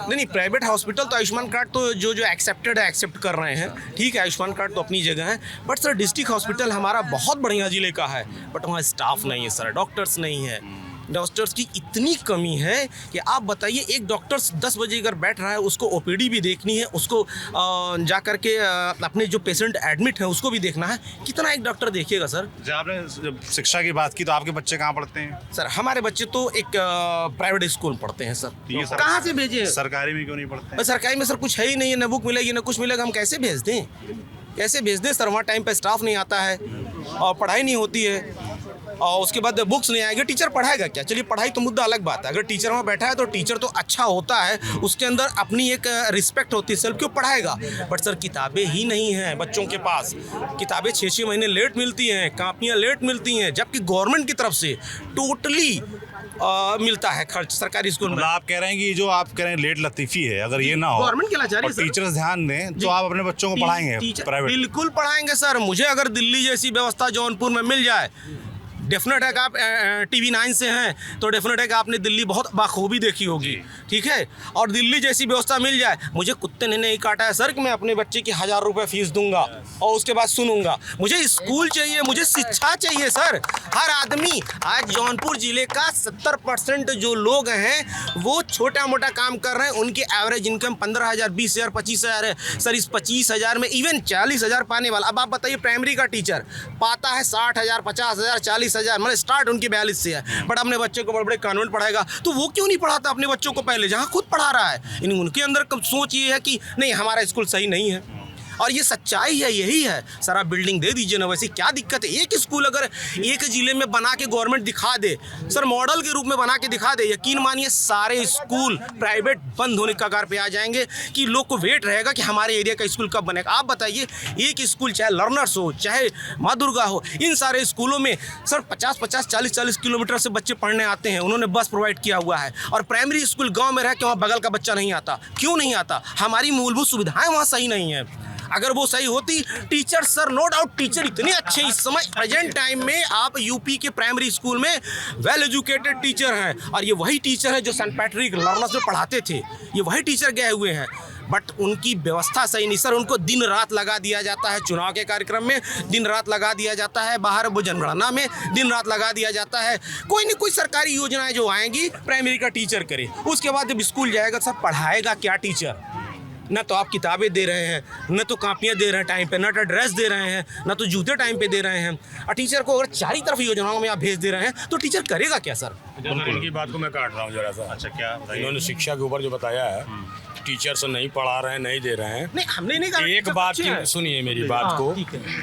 नहीं प्राइवेट हॉस्पिटल तो आयुष्मान कार्ड तो जो एक्सेप्टेड है, एक्सेप्ट कर रहे हैं, ठीक है, आयुष्मान कार्ड तो अपनी जगह है। बट सर डिस्ट्रिक्ट हॉस्पिटल हमारा बहुत बढ़िया जिले का है बट वहाँ स्टाफ नहीं है सर, डॉक्टर्स नहीं है। डॉक्टर्स की इतनी कमी है कि आप बताइए, एक डॉक्टर 10 बजे अगर बैठ रहा है, उसको ओपीडी भी देखनी है, उसको जा कर के अपने जो पेशेंट एडमिट है उसको भी देखना है, कितना एक डॉक्टर देखिएगा सर? जब आपने जब शिक्षा की बात की तो आपके बच्चे कहाँ पढ़ते हैं? सर हमारे बच्चे तो एक प्राइवेट स्कूल पढ़ते हैं सर। कहाँ से भेजे? सरकारी में क्यों नहीं पढ़ते? सरकारी में सर कुछ है ही नहीं है, न बुक मिलेगी न कुछ मिलेगा, हम कैसे भेज दें? कैसे भेज दें सर? वहाँ टाइम पे स्टाफ नहीं आता है और पढ़ाई नहीं होती है और उसके बाद बुक्स नहीं आएगी, टीचर पढ़ाएगा क्या? चलिए पढ़ाई तो मुद्दा अलग बात है, अगर टीचर वहाँ बैठा है तो टीचर तो अच्छा होता है, उसके अंदर अपनी एक रिस्पेक्ट होती है, सेल्फ क्यों पढ़ाएगा? बट सर किताबें ही नहीं हैं बच्चों के पास, किताबें 6-6 महीने लेट मिलती हैं, कापियाँ लेट मिलती हैं, जबकि गवर्नमेंट की तरफ से टोटली मिलता है खर्च सरकारी स्कूल में। आप कह रहे हैं कि जो आप कह रहे हैं लेट लतीफ़ी है, अगर ये ना हो, गवर्नमेंट के लाचारी, टीचर्स ध्यान दें तो आप अपने बच्चों को पढ़ाएंगे प्राइवेट? बिल्कुल पढ़ाएंगे सर। मुझे अगर दिल्ली जैसी व्यवस्था जौनपुर में मिल जाए, डेफिनेट है कि आप TV 9 से हैं तो डेफिनेट है कि आपने दिल्ली बहुत बाखूबी देखी होगी, ठीक है, और दिल्ली जैसी व्यवस्था मिल जाए, मुझे कुत्ते ने नहीं काटा है सर कि मैं अपने बच्चे की 1000 रुपये फीस दूंगा और उसके बाद सुनूंगा। मुझे स्कूल चाहिए, मुझे शिक्षा चाहिए सर। हर आदमी, आज जौनपुर जिले का 70% जो लोग हैं वो छोटा मोटा काम कर रहे हैं, उनकी एवरेज इनकम 15,000, 20,000, 25,000 है सर। इस 25,000 में इवन 40,000 पाने वाला, अब आप बताइए प्राइमरी का टीचर पाता है 60,000, 50,000, 40,000, मतलब स्टार्ट उनकी 42 से है, बट अपने बच्चे को बड़े बड़े कॉन्वेंट पढ़ाएगा तो वो क्यों नहीं पढ़ाता अपने बच्चों को पहले जहाँ खुद पढ़ा रहा है? उनके अंदर सोच ये है कि नहीं हमारा स्कूल सही नहीं है, और ये सच्चाई है, यही है सर। आप बिल्डिंग दे दीजिए ना, वैसे क्या दिक्कत है? एक स्कूल अगर एक जिले में बना के गवर्नमेंट दिखा दे सर, मॉडल के रूप में बना के दिखा दे, यकीन मानिए सारे स्कूल प्राइवेट बंद होने के कगार पे आ जाएंगे कि लोग को वेट रहेगा कि हमारे एरिया का स्कूल कब बनेगा। आप बताइए, एक स्कूल चाहे लर्नर्स हो चाहे माँ दुर्गा हो, इन सारे स्कूलों में सर 50-50, 40-40 किलोमीटर से बच्चे पढ़ने आते हैं, उन्होंने बस प्रोवाइड किया हुआ है, और प्राइमरी स्कूल गाँव में रह के वहाँ बगल का बच्चा नहीं आता। क्यों नहीं आता? हमारी मूलभूत सुविधाएँ वहाँ सही नहीं है। अगर वो सही होती, teacher sir no doubt teacher इतने अच्छे इस समय प्रेजेंट टाइम में आप यूपी के प्राइमरी स्कूल में वेल एजुकेटेड टीचर हैं, और ये वही टीचर है जो सेंट पैट्रिक लर्नर्स में पढ़ाते थे, ये वही टीचर गए हुए हैं, बट उनकी व्यवस्था सही नहीं सर। उनको दिन रात लगा दिया जाता है, चुनाव के कार्यक्रम में दिन रात लगा दिया जाता है, बाहर वो जनगणना में दिन रात लगा दिया जाता है। कोई नहीं कोई सरकारी योजनाएं जो आएंगी प्राइमरी का टीचर करे, उसके बाद जब स्कूल जाएगा सर पढ़ाएगा क्या टीचर? न तो आप किताबें दे रहे हैं, न तो कापियाँ दे रहे हैं टाइम पे, न तो ड्रेस दे रहे हैं, न तो जूते टाइम पे दे रहे हैं, और टीचर को अगर चारी तरफ योजनाओं में आप भेज दे रहे हैं तो टीचर करेगा क्या सर? इनकी बात को मैं काट रहा हूँ जरा सा। अच्छा, क्या इन्होंने शिक्षा के ऊपर जो बताया है, टीचर से नहीं पढ़ा रहे हैं, नहीं दे रहे हैं। नहीं हमने नहीं कहा। एक बात की सुनिए मेरी बात को,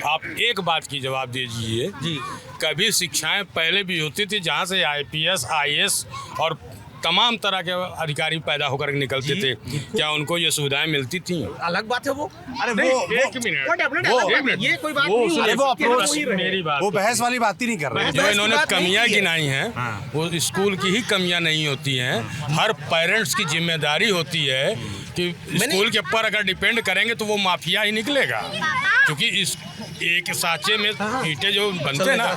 आप एक बात की जवाब दीजिए जी। कभी शिक्षाएं पहले भी होती थी जहाँ से IPS, IAS और तमाम तरह के अधिकारी पैदा होकर निकलते थे, क्या उनको ये सुविधाएं मिलती थी? अलग बात है वो। अरे वो एक मिनट, ये कोई बात नहीं है, वो अप्रोच मेरी बात, वो बहस वाली बात ही नहीं कर रहे हैं। जो इन्होंने कमियां गिनाई हैं वो स्कूल की ही कमियां नहीं होती हैं, हर पेरेंट्स की जिम्मेदारी होती है कि स्कूल के ऊपर अगर डिपेंड करेंगे तो वो माफिया ही निकलेगा, क्योंकि इस एक साँचे में ईंटें जो बनते हैं ना,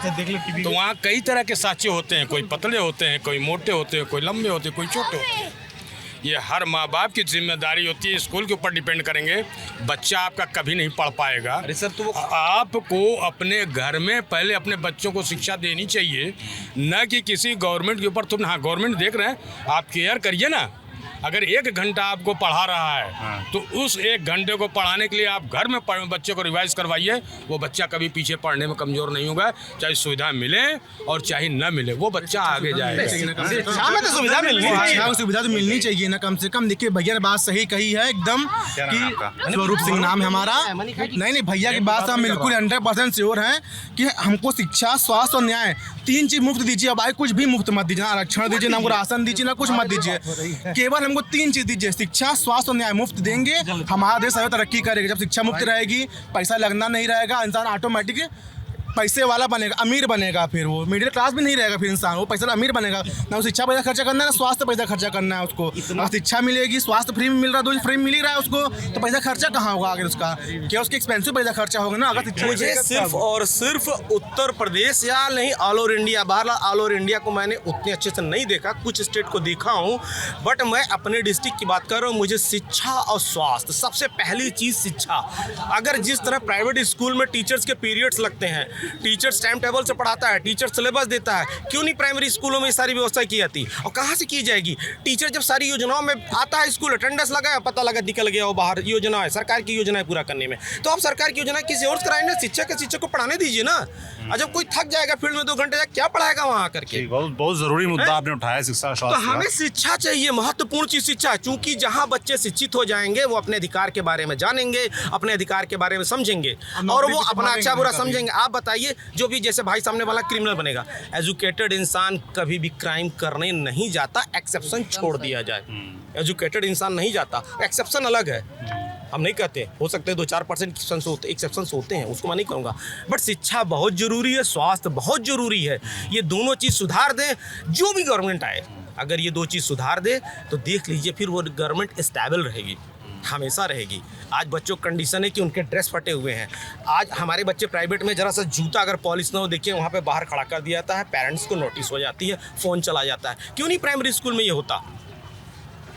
तो वहाँ कई तरह के साँचे होते हैं, कोई पतले होते हैं, कोई मोटे होते हैं, कोई लंबे होते हैं, कोई छोटे होते हैं। ये हर माँ बाप की जिम्मेदारी होती है। स्कूल के ऊपर डिपेंड करेंगे, बच्चा आपका कभी नहीं पढ़ पाएगा। अरे सर, तो आपको अपने घर में पहले अपने बच्चों को शिक्षा देनी चाहिए, न कि किसी गवर्नमेंट के ऊपर। तुम हाँ, गवर्नमेंट देख रहे हैं, आप केयर करिए ना। अगर 1 घंटा आपको पढ़ा रहा है तो उस 1 घंटे को पढ़ाने के लिए आप घर में बच्चे को रिवाइज करवाइए। वो बच्चा कभी पीछे पढ़ने में कमज़ोर नहीं होगा, चाहे सुविधा मिले और चाहे न मिले, वो बच्चा आगे जाएगा। शिक्षा में तो सुविधा मिलनी चाहिए, सुविधा तो मिलनी चाहिए ना, कम से कम। देखिए भैया ने बात सही कही है एकदम, कि स्वरूप सिंह नाम है हमारा। नहीं भैया की बात हम बिल्कुल 100% श्योर हैं कि हमको शिक्षा, स्वास्थ्य और न्याय 3 चीज मुफ्त दीजिए। अब कुछ भी मुफ्त मत दीजिए, ना आरक्षण दीजिए, ना राशन दीजिए, ना कुछ मत दीजिए। केवल हमको 3 चीज दीजिए, शिक्षा, स्वास्थ्य और न्याय मुफ्त देंगे, हमारा देश और तरक्की करेगा। जब शिक्षा मुफ्त रहेगी, पैसा लगना नहीं रहेगा, इंसान ऑटोमेटिक पैसे वाला बनेगा, अमीर बनेगा। फिर वो मिडिल क्लास भी नहीं रहेगा, फिर इंसान वो पैसा अमीर बनेगा। ना शिक्षा पैसा खर्चा करना है, ना स्वास्थ्य पैसा खर्चा करना है उसको। अगर शिक्षा मिलेगी, स्वास्थ्य फ्री में मिल रहा है, 2 फ्री में मिल ही रहा है उसको, तो पैसा खर्चा कहाँ होगा आगे उसका? क्या उसके एक्सपेंसिव पैसा खर्चा होगा ना। अगर मुझे सिर्फ और सिर्फ उत्तर प्रदेश या नहीं, ऑल ओवर इंडिया, बाहर ऑल ओवर इंडिया को मैंने उतने अच्छे से नहीं देखा, कुछ स्टेट को देखा हूँ, बट मैं अपने डिस्ट्रिक्ट की बात कर रहा हूँ। मुझे शिक्षा और स्वास्थ्य, सबसे पहली चीज़ शिक्षा। अगर जिस तरह प्राइवेट स्कूल में टीचर्स के पीरियड्स लगते हैं, टीचर्स टाइम टेबल से पढ़ाता है, टीचर सिलेबस देता है, क्यों नहीं प्राइमरी स्कूलों में ये सारी व्यवस्था की जाती? और कहाँ से की जाएगी? टीचर जब सारी योजनाओं में आता है, स्कूल अटेंडेंस लगाया, पता लगा निकल गया वो बाहर, योजना है सरकार की योजना है पूरा करने में, तो आप सरकार की योजना किसी और कराएंगे, शिक्षक के शिक्षक को पढ़ाने दीजिए ना। और जब कोई थक जाएगा फील्ड में 2 घंटे जाकर, क्या पढ़ाएगा वहाँ आकर के? बहुत जरूरी मुद्दा आपने उठाया, शिक्षा, तो हमें शिक्षा चाहिए, महत्वपूर्ण चीज शिक्षा। चूंकि जहाँ बच्चे शिक्षित हो जाएंगे, वो अपने अधिकार के बारे में जानेंगे, अपने अधिकार के बारे में समझेंगे, और वो अपना अच्छा बुरा समझेंगे। आप बताइए, जो भी जैसे भाई सामने वाला क्रिमिनल बनेगा, एजुकेटेड इंसान कभी भी क्राइम करने नहीं जाता, एक्सेप्शन छोड़ दिया जाए। एजुकेटेड इंसान नहीं जाता, एक्सेप्शन अलग है, हम नहीं कहते, हो सकते हैं 2-4% एक्सेप्शंस होते हैं, उसको मैं नहीं कहूँगा। बट शिक्षा बहुत ज़रूरी है, स्वास्थ्य बहुत ज़रूरी है। ये दोनों चीज़ सुधार दें, जो भी गवर्नमेंट आए, अगर ये 2 चीज़ सुधार दे तो देख लीजिए, फिर वो गवर्नमेंट स्टेबल रहेगी, हमेशा रहेगी। आज बच्चों की कंडीशन है कि उनके ड्रेस फटे हुए हैं। आज हमारे बच्चे प्राइवेट में जरा सा जूता अगर पॉलिश ना हो, देखिए वहाँ पे बाहर खड़ा कर दिया जाता है, पेरेंट्स को नोटिस हो जाती है, फ़ोन चला जाता है। क्यों नहीं प्राइमरी स्कूल में ये होता?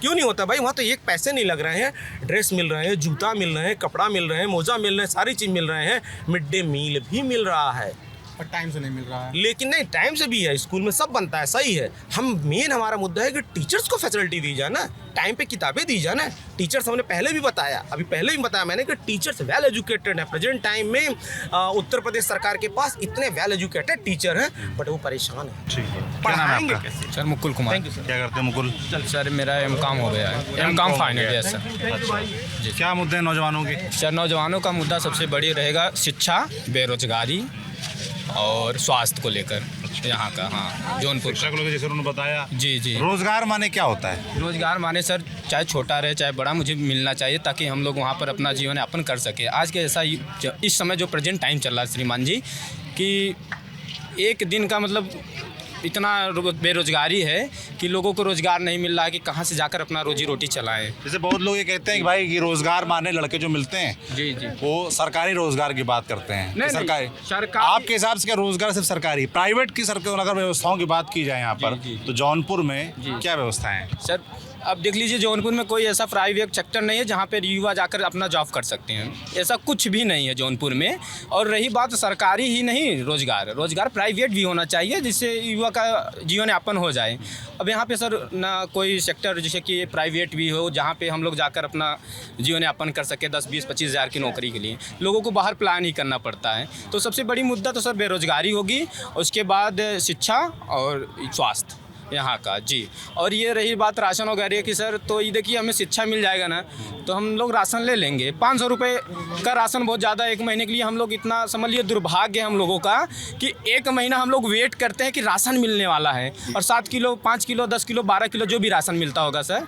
क्यों नहीं होता भाई? वहाँ तो एक पैसे नहीं लग रहे हैं, ड्रेस मिल रहे हैं, जूता मिल रहे हैं, कपड़ा मिल रहे हैं, मोजा मिल रहे हैं, सारी चीज़ मिल रहे हैं, मिड डे मील भी मिल रहा है, पर टाइम से नहीं मिल रहा है। लेकिन नहीं, टाइम से भी है, स्कूल में सब बनता है, सही है। हमारा मुद्दा है कि टीचर्स को फैसिलिटी दी जाए ना, टाइम पे किताबें दी जाए ना। टीचर्स हमने पहले भी बताया, मैंने कि टीचर्स वेल एजुकेटेड हैं। प्रेजेंट टाइम में उत्तर प्रदेश सरकार के पास इतने वेल एजुकेटेड टीचर हैं, बट वो परेशान हैं। ठीक है, क्या नाम है आपका? Sir Mukul Kumar. Thank you sir. क्या करते हैं मुकुल? सर मेरा M.Com हो गया है, M.Com फाइनल ईयर सर। अच्छा, क्या मुद्दे हैं नौजवानों के? सर नौजवानों का मुद्दा सबसे बड़ी रहेगा शिक्षा, बेरोजगारी और स्वास्थ्य को लेकर यहाँ का। हाँ, जौनपुर शिक्षा को लेकर जैसे उन्होंने बताया। जी जी। रोजगार माने क्या होता है? रोजगार माने सर, चाहे छोटा रहे चाहे बड़ा, मुझे मिलना चाहिए ताकि हम लोग वहाँ पर अपना जीवन यापन कर सके। आज के ऐसा इस समय जो प्रेजेंट टाइम चल रहा है श्रीमान जी, कि एक दिन का मतलब इतना बेरोजगारी है कि लोगों को रोजगार नहीं मिल रहा है कि कहाँ से जाकर अपना रोजी रोटी चलाएं। जैसे बहुत लोग ये कहते हैं कि भाई, कि रोजगार माने लड़के जो मिलते हैं, जी जी, वो सरकारी रोजगार की बात करते हैं। नहीं, सरकारी आपके हिसाब से क्या रोजगार सिर्फ सरकारी, प्राइवेट की सरकार अगर व्यवस्थाओं की बात की जाए यहाँ पर, तो जौनपुर में क्या व्यवस्थाएं हैं? सर अब देख लीजिए, जौनपुर में कोई ऐसा प्राइवेट सेक्टर नहीं है जहाँ पे युवा जाकर अपना जॉब कर सकते हैं, ऐसा कुछ भी नहीं है जौनपुर में। और रही बात सरकारी ही नहीं, रोजगार प्राइवेट भी होना चाहिए, जिससे युवा का जीवन यापन हो जाए। अब यहाँ पे सर ना कोई सेक्टर जैसे कि प्राइवेट भी हो जहाँ पे हम लोग जाकर अपना जीवन यापन कर सके, 10-20-25 हज़ार की नौकरी के लिए लोगों को बाहर प्लान ही करना पड़ता है। तो सबसे बड़ी मुद्दा तो सर बेरोजगारी होगी, उसके बाद शिक्षा और स्वास्थ्य यहाँ का जी। और ये रही बात राशन वगैरह की सर, तो ये देखिए हमें शिक्षा मिल जाएगा ना तो हम लोग राशन ले लेंगे। 500 रुपये का राशन बहुत ज़्यादा, 1 महीने के लिए हम लोग इतना समझ लिए दुर्भाग्य हम लोगों का कि 1 महीना हम लोग वेट करते हैं कि राशन मिलने वाला है, और 7 किलो 5 किलो 10 किलो 12 किलो जो भी राशन मिलता होगा सर,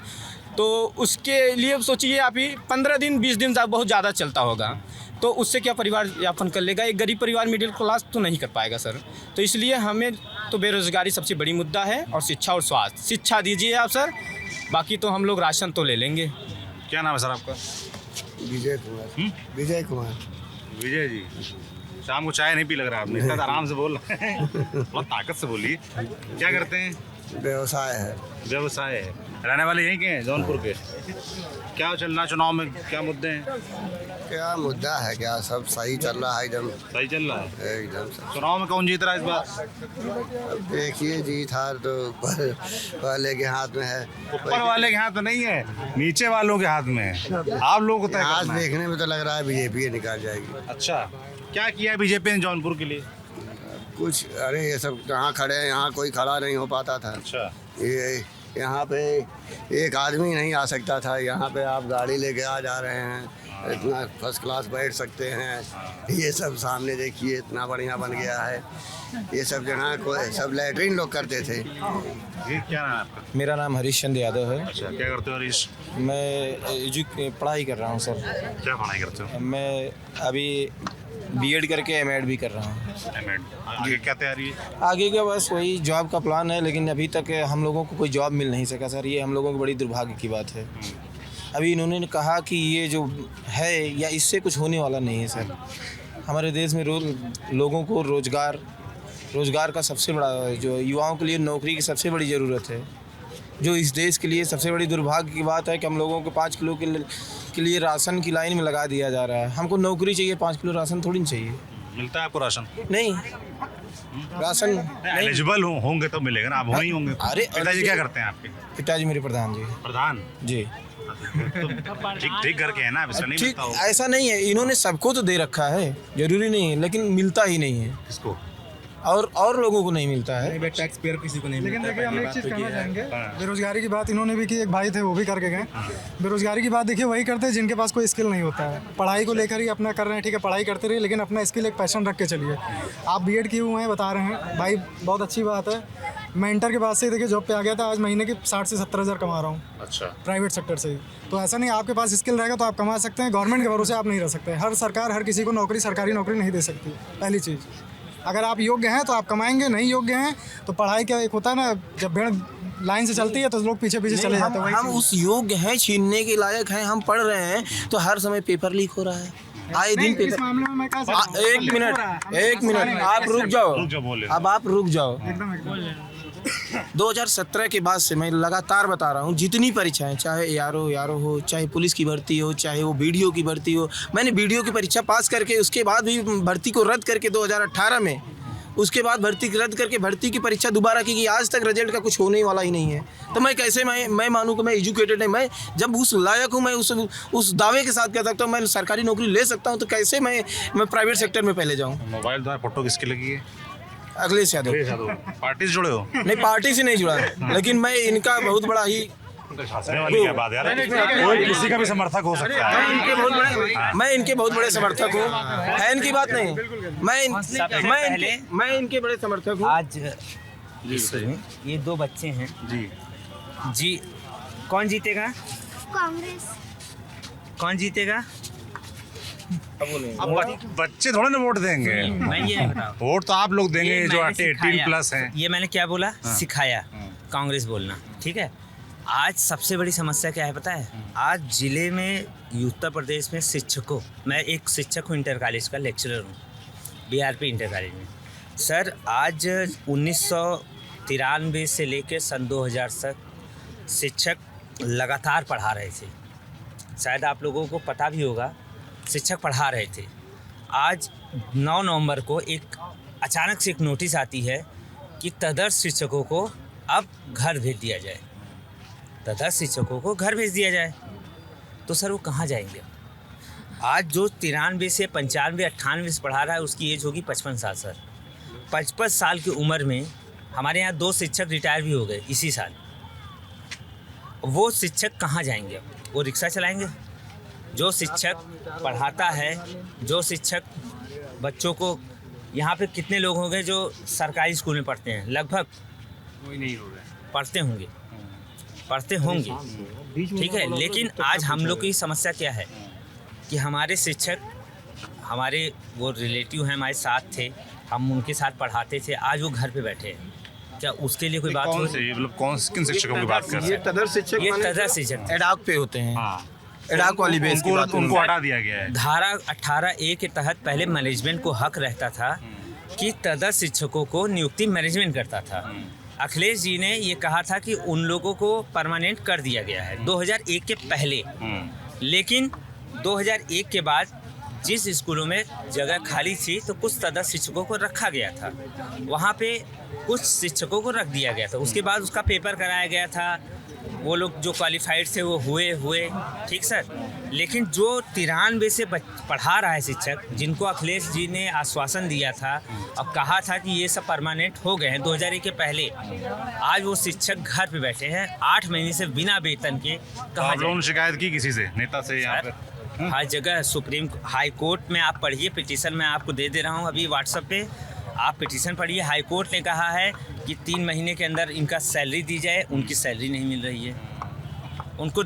तो उसके लिए सोचिए आप ही 15 दिन 20 दिन बहुत ज़्यादा चलता होगा, तो उससे क्या परिवार यापन कर लेगा? एक गरीब परिवार मिडिल क्लास तो नहीं कर पाएगा सर। तो इसलिए हमें तो बेरोज़गारी सबसे बड़ी मुद्दा है, और शिक्षा और स्वास्थ्य। शिक्षा दीजिए आप सर, बाकी तो हम लोग राशन तो ले लेंगे। क्या नाम है सर आपका? विजय कुमार। विजय जी, शाम को चाय नहीं पी लग रहा है आपने, इतना आराम से बोल रहे हैं, बहुत ताकत से बोलिए। क्या करते हैं? व्यवसाय है। व्यवसाय है। रहने वाले यहीं के हैं, जौनपुर के। क्या चल रहा चुनाव में, क्या मुद्दे हैं? क्या मुद्दा है, क्या सब सही चल रहा है, एकदम सही चल रहा है एकदम से। चुनाव में कौन जीत रहा है इस बार? अब देखिए, जीत हार तो ऊपर वाले के हाथ में है। ऊपर वाले के हाथ में नहीं है, नीचे वालों के हाथ में है। आप लोगों को तय आज करना है। देखने में तो लग रहा है बीजेपी निकाल जाएगी। अच्छा, क्या किया बीजेपी ने जौनपुर के लिए? कुछ, अरे ये सब जहाँ खड़े हैं यहाँ कोई खड़ा नहीं हो पाता था। अच्छा, ये यहाँ पे एक आदमी नहीं आ सकता था, यहाँ पे आप गाड़ी लेके आ जा रहे हैं, इतना फर्स्ट क्लास बैठ सकते हैं। ये सब सामने देखिए इतना बढ़िया बन गया है। ये सब जगह को सब लैट्रिन लोग करते थे। ये क्या नाम है आपका? मेरा नाम हरीश चंद यादव है। अच्छा, क्या करते हो हरीश? मैं पढ़ाई कर रहा हूँ सर। क्या पढ़ाई करते हो? मैं अभी बीएड करके एमएड भी कर रहा हूँ। एमएड, आगे क्या तैयारी है? आगे का बस वही जॉब का प्लान है, लेकिन अभी तक हम लोगों को कोई जॉब मिल नहीं सका सर। ये हम लोगों की बड़ी दुर्भाग्य की बात है। अभी इन्होंने कहा कि ये जो है या इससे कुछ होने वाला नहीं है सर। हमारे देश में लोगों को रोज़गार का सबसे बड़ा, जो युवाओं के लिए नौकरी की सबसे बड़ी ज़रूरत है। जो इस देश के लिए सबसे बड़ी दुर्भाग्य की बात है कि हम लोगों को 5 किलो के लिए राशन की लाइन में लगा दिया जा रहा है। हमको नौकरी चाहिए, 5 किलो राशन थोड़ी नहीं चाहिए। मिलता है आपको राशन? नहीं, राशन एलिजिबल होंगे तो मिलेगा ना, आप हो ही होंगे। अरे पिताजी क्या करते हैं आपके? पिताजी मेरे प्रधान जी। प्रधान जी। ठीक करके है ना, वैसा नहीं ठीक, मिलता होगा। ऐसा नहीं है, इन्होंने सबको तो दे रखा है, जरूरी नहीं है, लेकिन मिलता ही नहीं है। किसको? और लोगों को नहीं मिलता है। टैक्स पेयर किसी को नहीं लेकिन मिलता। देखिए, हम एक चीज़ कहना चाहेंगे, हाँ। बेरोजगारी की बात इन्होंने भी की, एक भाई थे वो भी करके गए। बेरोजगारी की बात देखिए वही करते हैं जिनके पास कोई स्किल नहीं होता है। पढ़ाई को लेकर ही अपना कर रहे हैं, ठीक है, पढ़ाई करते रहिए, लेकिन अपना स्किल एक पैशन रख के चलिए। आप बीएड किए हुए हैं, बता रहे हैं भाई, बहुत अच्छी बात है। मैं इंटर के बाद से देखिए जॉब पे आ गया था, आज महीने की 60 से 70 हज़ार कमा रहा हूँ। अच्छा, प्राइवेट सेक्टर से ही। तो ऐसा नहीं, आपके पास स्किल रहेगा तो आप कमा सकते हैं। गवर्नमेंट के भरोसे आप नहीं रह सकते। हर सरकार हर किसी को नौकरी, सरकारी नौकरी नहीं दे सकती। पहली चीज़, अगर आप योग्य हैं तो आप कमाएंगे, नहीं योग्य हैं तो पढ़ाई क्या, एक होता है ना, जब भेड़ लाइन से चलती है तो लोग पीछे पीछे चले जाते हैं। हम उस योग्य हैं, छीनने के लायक हैं, हम पढ़ रहे हैं, तो हर समय पेपर लीक हो रहा है, आए दिन पेपर। इस मामले में मैं कह सकता हूं, एक मिनट आप रुक जाओ। अब आप रुक जाओ। एकदम 2017 के बाद से मैं लगातार बता रहा हूँ, जितनी परीक्षाएं, चाहे यारो हो, चाहे पुलिस की भर्ती हो, चाहे वो बीडीओ की भर्ती हो, मैंने बीडीओ की परीक्षा पास करके उसके बाद भी भर्ती को रद्द करके 2018 में, उसके बाद भर्ती रद्द करके भर्ती की परीक्षा दोबारा की, आज तक रिजल्ट का कुछ होने वाला ही नहीं है। तो मैं कैसे मैं मानूँ कि मैं एजुकेटेड है, मैं जब उस लायक हूँ, मैं उस दावे के साथ कह सकता हूँ मैं सरकारी नौकरी ले सकता हूँ, तो कैसे मैं प्राइवेट सेक्टर में पहले जाऊँ। मोबाइल द्वारा फोटो किसकी लगी है? अखिलेश यादव। पार्टी से जुड़े हो? नहीं, पार्टी से नहीं जुड़ा, लेकिन मैं इनका बहुत बड़ा ही हंसने वाली क्या बात यार, कोई किसी का भी समर्थक हो सकता है। मैं इनके बहुत बड़े समर्थक हूँ, है इनकी बात नहीं। मैं इनके बड़े समर्थक हूँ। आज ये 2 बच्चे हैं जी, कौन जीतेगा? कांग्रेस। कौन जीतेगा? अब बच्चे थोड़े ना वोट देंगे। मैं ये बताओ, वोट तो आप लोग देंगे जो 18+ हैं। ये मैंने क्या बोला? सिखाया कांग्रेस बोलना, ठीक है। आज सबसे बड़ी समस्या क्या है पता है? आज जिले में, उत्तर प्रदेश में शिक्षकों, मैं एक शिक्षक हूँ, इंटर कॉलेज का लेक्चरर हूँ, बीआरपी इंटर कॉलेज में। सर आज 1993 से लेकर सन 2000 तक शिक्षक लगातार पढ़ा रहे थे। शायद आप लोगों को पता भी होगा, शिक्षक पढ़ा रहे थे। आज 9 नवंबर को एक अचानक से एक नोटिस आती है कि तदर्थ शिक्षकों को अब घर भेज दिया जाए, तदर्थ शिक्षकों को घर भेज दिया जाए। तो सर वो कहाँ जाएंगे? आज जो 93 से 95, 98 से पढ़ा रहा है उसकी एज होगी 55 साल सर। 55 साल की उम्र में हमारे यहाँ 2 शिक्षक रिटायर भी हो गए इसी साल। वो शिक्षक कहाँ जाएंगे? वो रिक्शा चलाएंगे? जो शिक्षक पढ़ाता है, जो शिक्षक बच्चों को, यहाँ पे कितने लोग होंगे जो सरकारी स्कूल में पढ़ते हैं? लगभग कोई नहीं होगा, पढ़ते होंगे, ठीक है। लेकिन आज हम लोग की समस्या क्या है कि हमारे शिक्षक, हमारे वो रिलेटिव हैं, हमारे साथ थे, हम उनके साथ पढ़ाते थे, आज वो घर पे बैठे हैं। क्या उसके लिए कोई बात हो? किन शिक्षकों की बात कर रहे हैं? ये तदर्थ शिक्षक एडाक पे होते हैं, एडाक वाली बेस की बात, उनको हटा दिया गया है। धारा 18A के तहत पहले मैनेजमेंट को हक रहता था कि तदर्थ शिक्षकों को नियुक्ति मैनेजमेंट करता था, अखिलेश जी ने ये कहा था कि उन लोगों को परमानेंट कर दिया गया है 2001 के पहले, लेकिन 2001 के बाद जिस स्कूलों में जगह खाली थी तो कुछ सदस्य शिक्षकों को रखा गया था, वहाँ पे कुछ शिक्षकों को रख दिया गया था। उसके बाद उसका पेपर कराया गया था, वो लोग जो क्वालिफाइड थे वो हुए ठीक सर। लेकिन जो 93 से पढ़ा रहा है शिक्षक, जिनको अखिलेश जी ने आश्वासन दिया था और कहा था कि ये सब परमानेंट हो गए हैं 2001 के पहले, आज वो शिक्षक घर पे बैठे हैं 8 महीने से बिना वेतन के। आप लोगों ने शिकायत की किसी से, नेता से? यहाँ पे हर जगह सुप्रीम हाई कोर्ट में आप पढ़िए, पिटीशन मैं आपको दे रहा हूँ अभी व्हाट्सएप पे, आप पिटीशन पढ़िए। हाई कोर्ट ने कहा है कि 3 महीने के अंदर इनका सैलरी दी जाए, उनकी सैलरी नहीं मिल रही है उनको।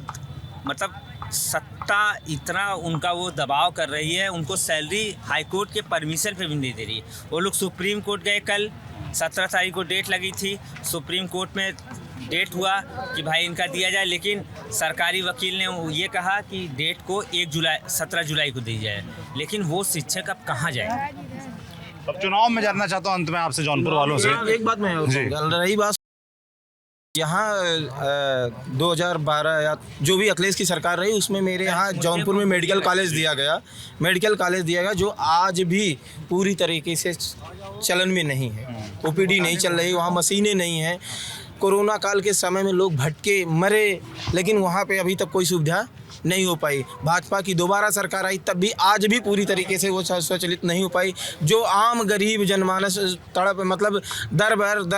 मतलब सत्ता इतना उनका वो दबाव कर रही है, उनको सैलरी हाई कोर्ट के परमिशन पे भी नहीं दे रही है। वो लोग सुप्रीम कोर्ट गए, कल 17 तारीख को डेट लगी थी, सुप्रीम कोर्ट में डेट हुआ कि भाई इनका दिया जाए, लेकिन सरकारी वकील ने ये कहा कि डेट को 17 जुलाई को दी जाए, लेकिन वो शिक्षक अब कहाँ जाए। अब चुनाव में जानना चाहता हूँ अंत में आपसे जौनपुर वालों से, एक बात मैं रही बात यहाँ 2012 या जो भी अखिलेश की सरकार रही उसमें मेरे यहाँ जौनपुर में मेडिकल कॉलेज दिया गया, जो आज भी पूरी तरीके से चलन में नहीं है। ओपीडी नहीं चल रही, वहाँ मशीनें नहीं हैं। कोरोना काल के समय में लोग भटके मरे, लेकिन वहाँ पे अभी तक कोई सुविधा नहीं हो पाई। भाजपा की दोबारा सरकार आई तब भी आज भी पूरी तरीके से वो स्वचालित नहीं हो पाई। जो आम गरीब जनमानस तड़प मतलब दर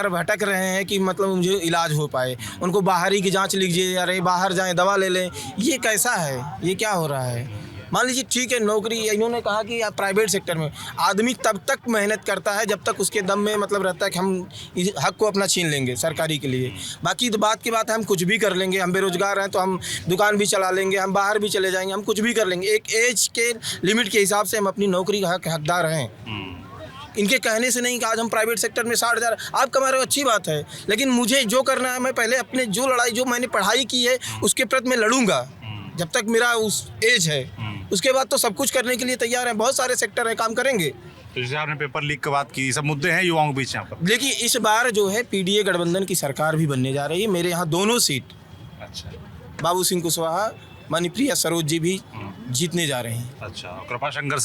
भटक रहे हैं कि मतलब मुझे इलाज हो पाए, उनको बाहर ही की जांच लीजिए, अरे बाहर जाएं दवा ले लें, ये कैसा है, ये क्या हो रहा है। मान लीजिए ठीक है नौकरी, इन्होंने कहा कि आप प्राइवेट सेक्टर में आदमी तब तक मेहनत करता है जब तक उसके दम में मतलब रहता है कि हम इस हक को अपना छीन लेंगे सरकारी के लिए। बाकी तो बात की बात है, हम कुछ भी कर लेंगे, हम बेरोजगार हैं तो हम दुकान भी चला लेंगे, हम बाहर भी चले जाएंगे, हम कुछ भी कर लेंगे। एक एज के लिमिट के हिसाब से हम अपनी नौकरी का हकदार हैं। इनके कहने से नहीं कि आज हम प्राइवेट सेक्टर में 60,000 आप कमा रहे हो, अच्छी बात है, लेकिन मुझे जो करना है मैं पहले अपने जो लड़ाई जो मैंने पढ़ाई की है उसके प्रति मैं लड़ूंगा जब तक मेरा उस एज है। उसके बाद तो सब कुछ करने के लिए तैयार हैं, बहुत सारे सेक्टर हैं, काम करेंगे। तो जैसे आपने पेपर लीक की बात की, सब मुद्दे हैं युवाओं के बीच यहाँ पर। देखिए इस बार जो है पीडीए गठबंधन की सरकार भी बनने जा रही है। मेरे यहाँ दोनों सीट अच्छा बाबू सिंह कुशवाहा, मणिप्रिया सरोज जी भी जीतने जा रहे हैं। अच्छा, कृपा शंकर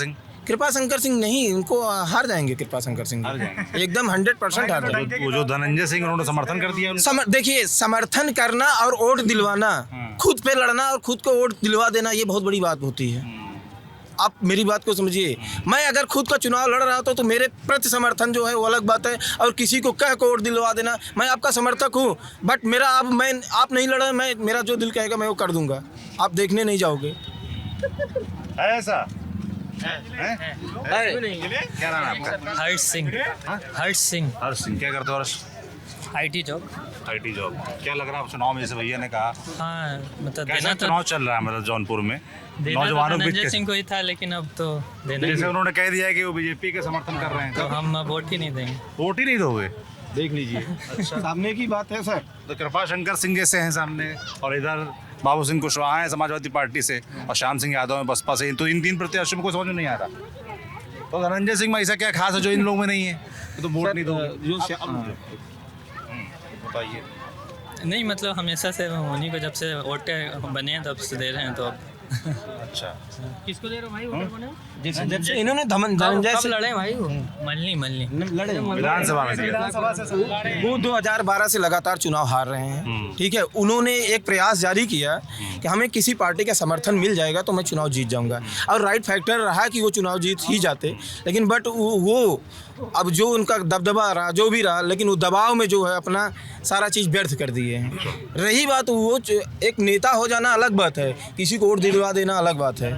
सिंह नहीं, उनको हार जाएंगे। कृपा शंकर सिंह एकदम 100% हार जाएंगे। वो जो धनंजय सिंह उन्होंने समर्थन कर दिया। देखिए समर्थन करना और वोट दिलवाना, खुद पे लड़ना और खुद को वोट दिलवा देना, ये बहुत बड़ी बात होती है। आप मेरी बात को समझिए, मैं अगर खुद का चुनाव लड़ रहा था तो मेरे प्रति समर्थन जो है वो अलग बात है, और किसी को कह को वोट दिलवा देना, मैं आपका समर्थक हूँ बट मेरा आप नहीं लड़ा, मैं मेरा जो दिल कहेगा मैं वो कर दूंगा, आप देखने नहीं जाओगे। ऐसा क्या नाम है आपका? हर्ष सिंह। क्या करते हो हर्ष? IT job. क्या लग रहा है चुनाव में, जैसे भैया ने कहा? हाँ मतलब कैसा चुनाव चल रहा है मतलब जौनपुर में? नौजवानों के बीच सिंह को ही था, लेकिन अब तो देना, जैसे उन्होंने कह दिया है कि वो बीजेपी का समर्थन कर रहे हैं, तो हम वोट ही नहीं देंगे। वोट ही नहीं दोगे? देख लीजिए। अच्छा सामने की बात है सर। तो कृपा शंकर सिंह जैसे हैं सामने, और इधर बाबू सिंह कुशवाहा हैं समाजवादी पार्टी से, और श्याम सिंह यादव है बसपा से। तो इन 3 प्रत्याशियों को समझ में नहीं आ रहा। तो धनंजय सिंह में ऐसा क्या खास है जो इन लोगों में नहीं है, तो वोट नहीं दोगे? बताइए। नहीं मतलब हमेशा से उन्हीं को, जब से वोट बने हैं तब से दे रहे हैं। तो अब अच्छा किसको दे रहे हो भाई? जब से इन्होंने धनंजय से लड़े भाई, मल्ली लड़े विधानसभा में। वो 2012 से लगातार चुनाव हार रहे हैं, ठीक है। उन्होंने एक प्रयास जारी किया कि हमें किसी पार्टी का समर्थन मिल जाएगा तो मैं चुनाव जीत जाऊंगा, और राइट फैक्टर रहा कि वो चुनाव जीत ही जाते, लेकिन बट वो अब जो उनका दबदबा रहा जो भी रहा, लेकिन वो दबाव में जो है अपना सारा चीज़ व्यर्थ कर दिए हैं। रही बात वो एक नेता हो जाना अलग बात है, किसी को वोट दिलवा देना अलग बात है,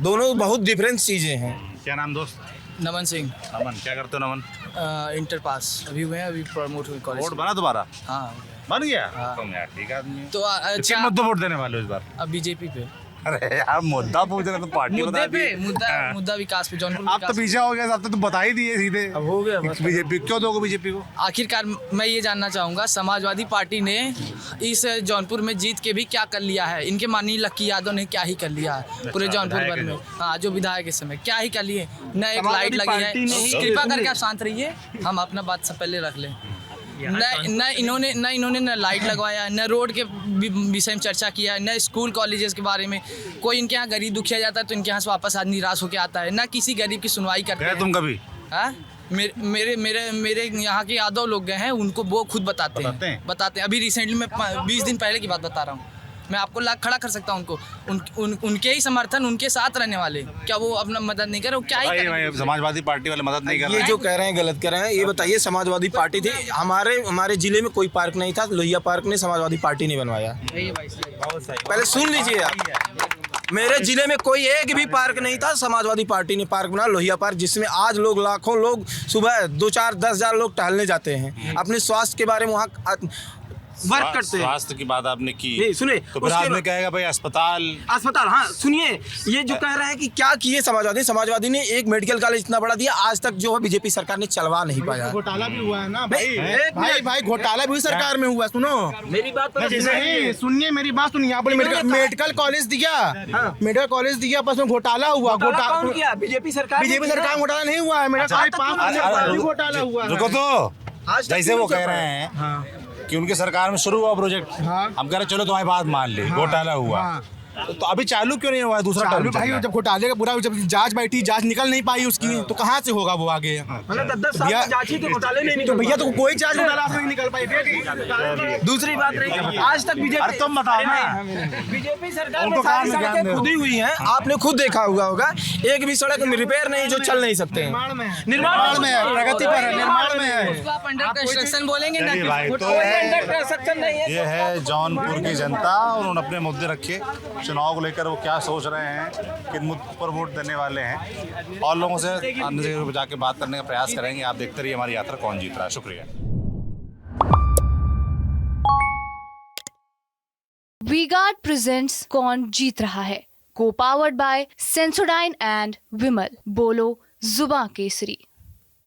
दोनों बहुत डिफरेंट चीज़ें हैं। क्या नाम दोस्त? नमन सिंह। नमन, क्या करते हो नमन? इंटर पास अभी हुए हैं, अभी प्रमोट हुए कॉलेज। वोट बना दोबारा? हाँ बन गया। तुम यार ठीक आदमी हो। तो अच्छा मुद्दे वोट देने वाले हो इस बार? अब बीजेपी पे। अरे यार मुद्दा पूछ रहे तो पार्टी बता दी। मुद्दा विकास पे जौनपुर। आप तो पीछे हो गया, अब तो तुम बता ही दिए सीधे। अब हो गया बस। बीजेपी क्यों दोगे बीजेपी को? आखिरकार मैं ये जानना चाहूँगा, समाजवादी पार्टी ने इस जौनपुर में जीत के भी क्या कर लिया है? इनके माननीय लक्की यादव ने क्या ही कर लिया है पूरे जौनपुर भर में? हाँ जो विधायक के समय क्या ही कर लिए, न एक लाइट लगी है। कृपा करके आप शांत रहिए, हम अपना बात से पहले रख लें। न इन्होंने न लाइट लगवाया, न रोड के विषय में चर्चा किया, न स्कूल कॉलेजेस के बारे में। कोई इनके यहाँ गरीब दुखिया जाता है तो इनके यहाँ से वापस आज निराश होकर आता है, न किसी गरीब की सुनवाई करते हैं। तुम कभी? हाँ, मेरे यहाँ के यादव लोग गए हैं, उनको वो खुद बताते हैं। अभी रिसेंटली मैं 20 दिन पहले की बात बता रहा हूँ, मैं आपको खड़ा कर सकता हूँ उनको। उनके ही समर्थन, उनके साथ रहने वाले, क्या वो अपना मदद नहीं कर रहे? क्या ही समाजवादी पार्टी वाले मदद नहीं कर रहे ये जो कह रहे हैं गलत कह रहे हैं। ये बताइए, समाजवादी पार्टी थी, हमारे जिले में कोई पार्क नहीं था, लोहिया पार्क ने समाजवादी पार्टी नहीं बनवाया। पहले सुन लीजिए आप, मेरे जिले में कोई एक भी पार्क नहीं था, समाजवादी पार्टी ने पार्क बनाया, लोहिया पार्क, जिसमें आज लोग लाखों लोग सुबह 2-4-10,000 लोग टहलने जाते हैं, अपने स्वास्थ्य के बारे में वहाँ वर्क करते हैं। स्वास्थ्य की बात आपने की, सुने तो फिर आदमी कहेगा भाई अस्पताल। हाँ सुनिए, ये जो कह रहे हैं कि क्या किए समाजवादी ने एक मेडिकल कॉलेज इतना बड़ा दिया, आज तक जो है बीजेपी सरकार ने चलवा नहीं पाया। घोटाला भी हुआ है ना भाई, घोटाला भी सरकार में हुआ। सुनो मेरी बात, सुनिए मेरी बात सुनिए। यहाँ पर मेडिकल कॉलेज दिया, बस में घोटाला हुआ। बीजेपी सरकार घोटाला नहीं हुआ है, मेरा घोटाला हुआ। रुको तो, जैसे वो कह रहे हैं कि उनकी सरकार में शुरू हुआ प्रोजेक्ट, हम कह रहे चलो तुम्हारी बात मान ली, घोटाला हुआ, तो अभी चालू क्यों नहीं हुआ है दूसरा टर्म? भाई जब घोटाले का पूरा, जब जांच बैठी, जांच निकल नहीं पाई उसकी, तो कहाँ से होगा वो आगे? तो भैया तो कोई जांच नहीं निकल पाई। दूसरी बात रही, आज तक बीजेपी, तुम बताओ ना, बीजेपी सरकार में सारी सड़कें खुदी हुई हैं, आपने खुद देखा होगा, एक भी सड़क रिपेयर नहीं जो चल नहीं सकते हैं। निर्माण में है, प्रगति पर है, निर्माण में है। उसको आप अंडर कंस्ट्रक्शन बोलेंगे ना? ये है जौनपुर की जनता, और उन्होंने अपने मुद्दे रखे। चुनाव को लेकर वो क्या सोच रहे हैं, किन मुद्दों पर वोट देने वाले हैं, और लोगों से अन्य जगह पर जाके बात करने का प्रयास करेंगे। आप देखते रहिए हमारी यात्रा कौन जीत रहा है। शुक्रिया। वी-गार्ड प्रेजेंट्स कौन जीत रहा है, को पावर्ड बाय सेंसोडाइन एंड विमल। बोलो जुबां केसरी।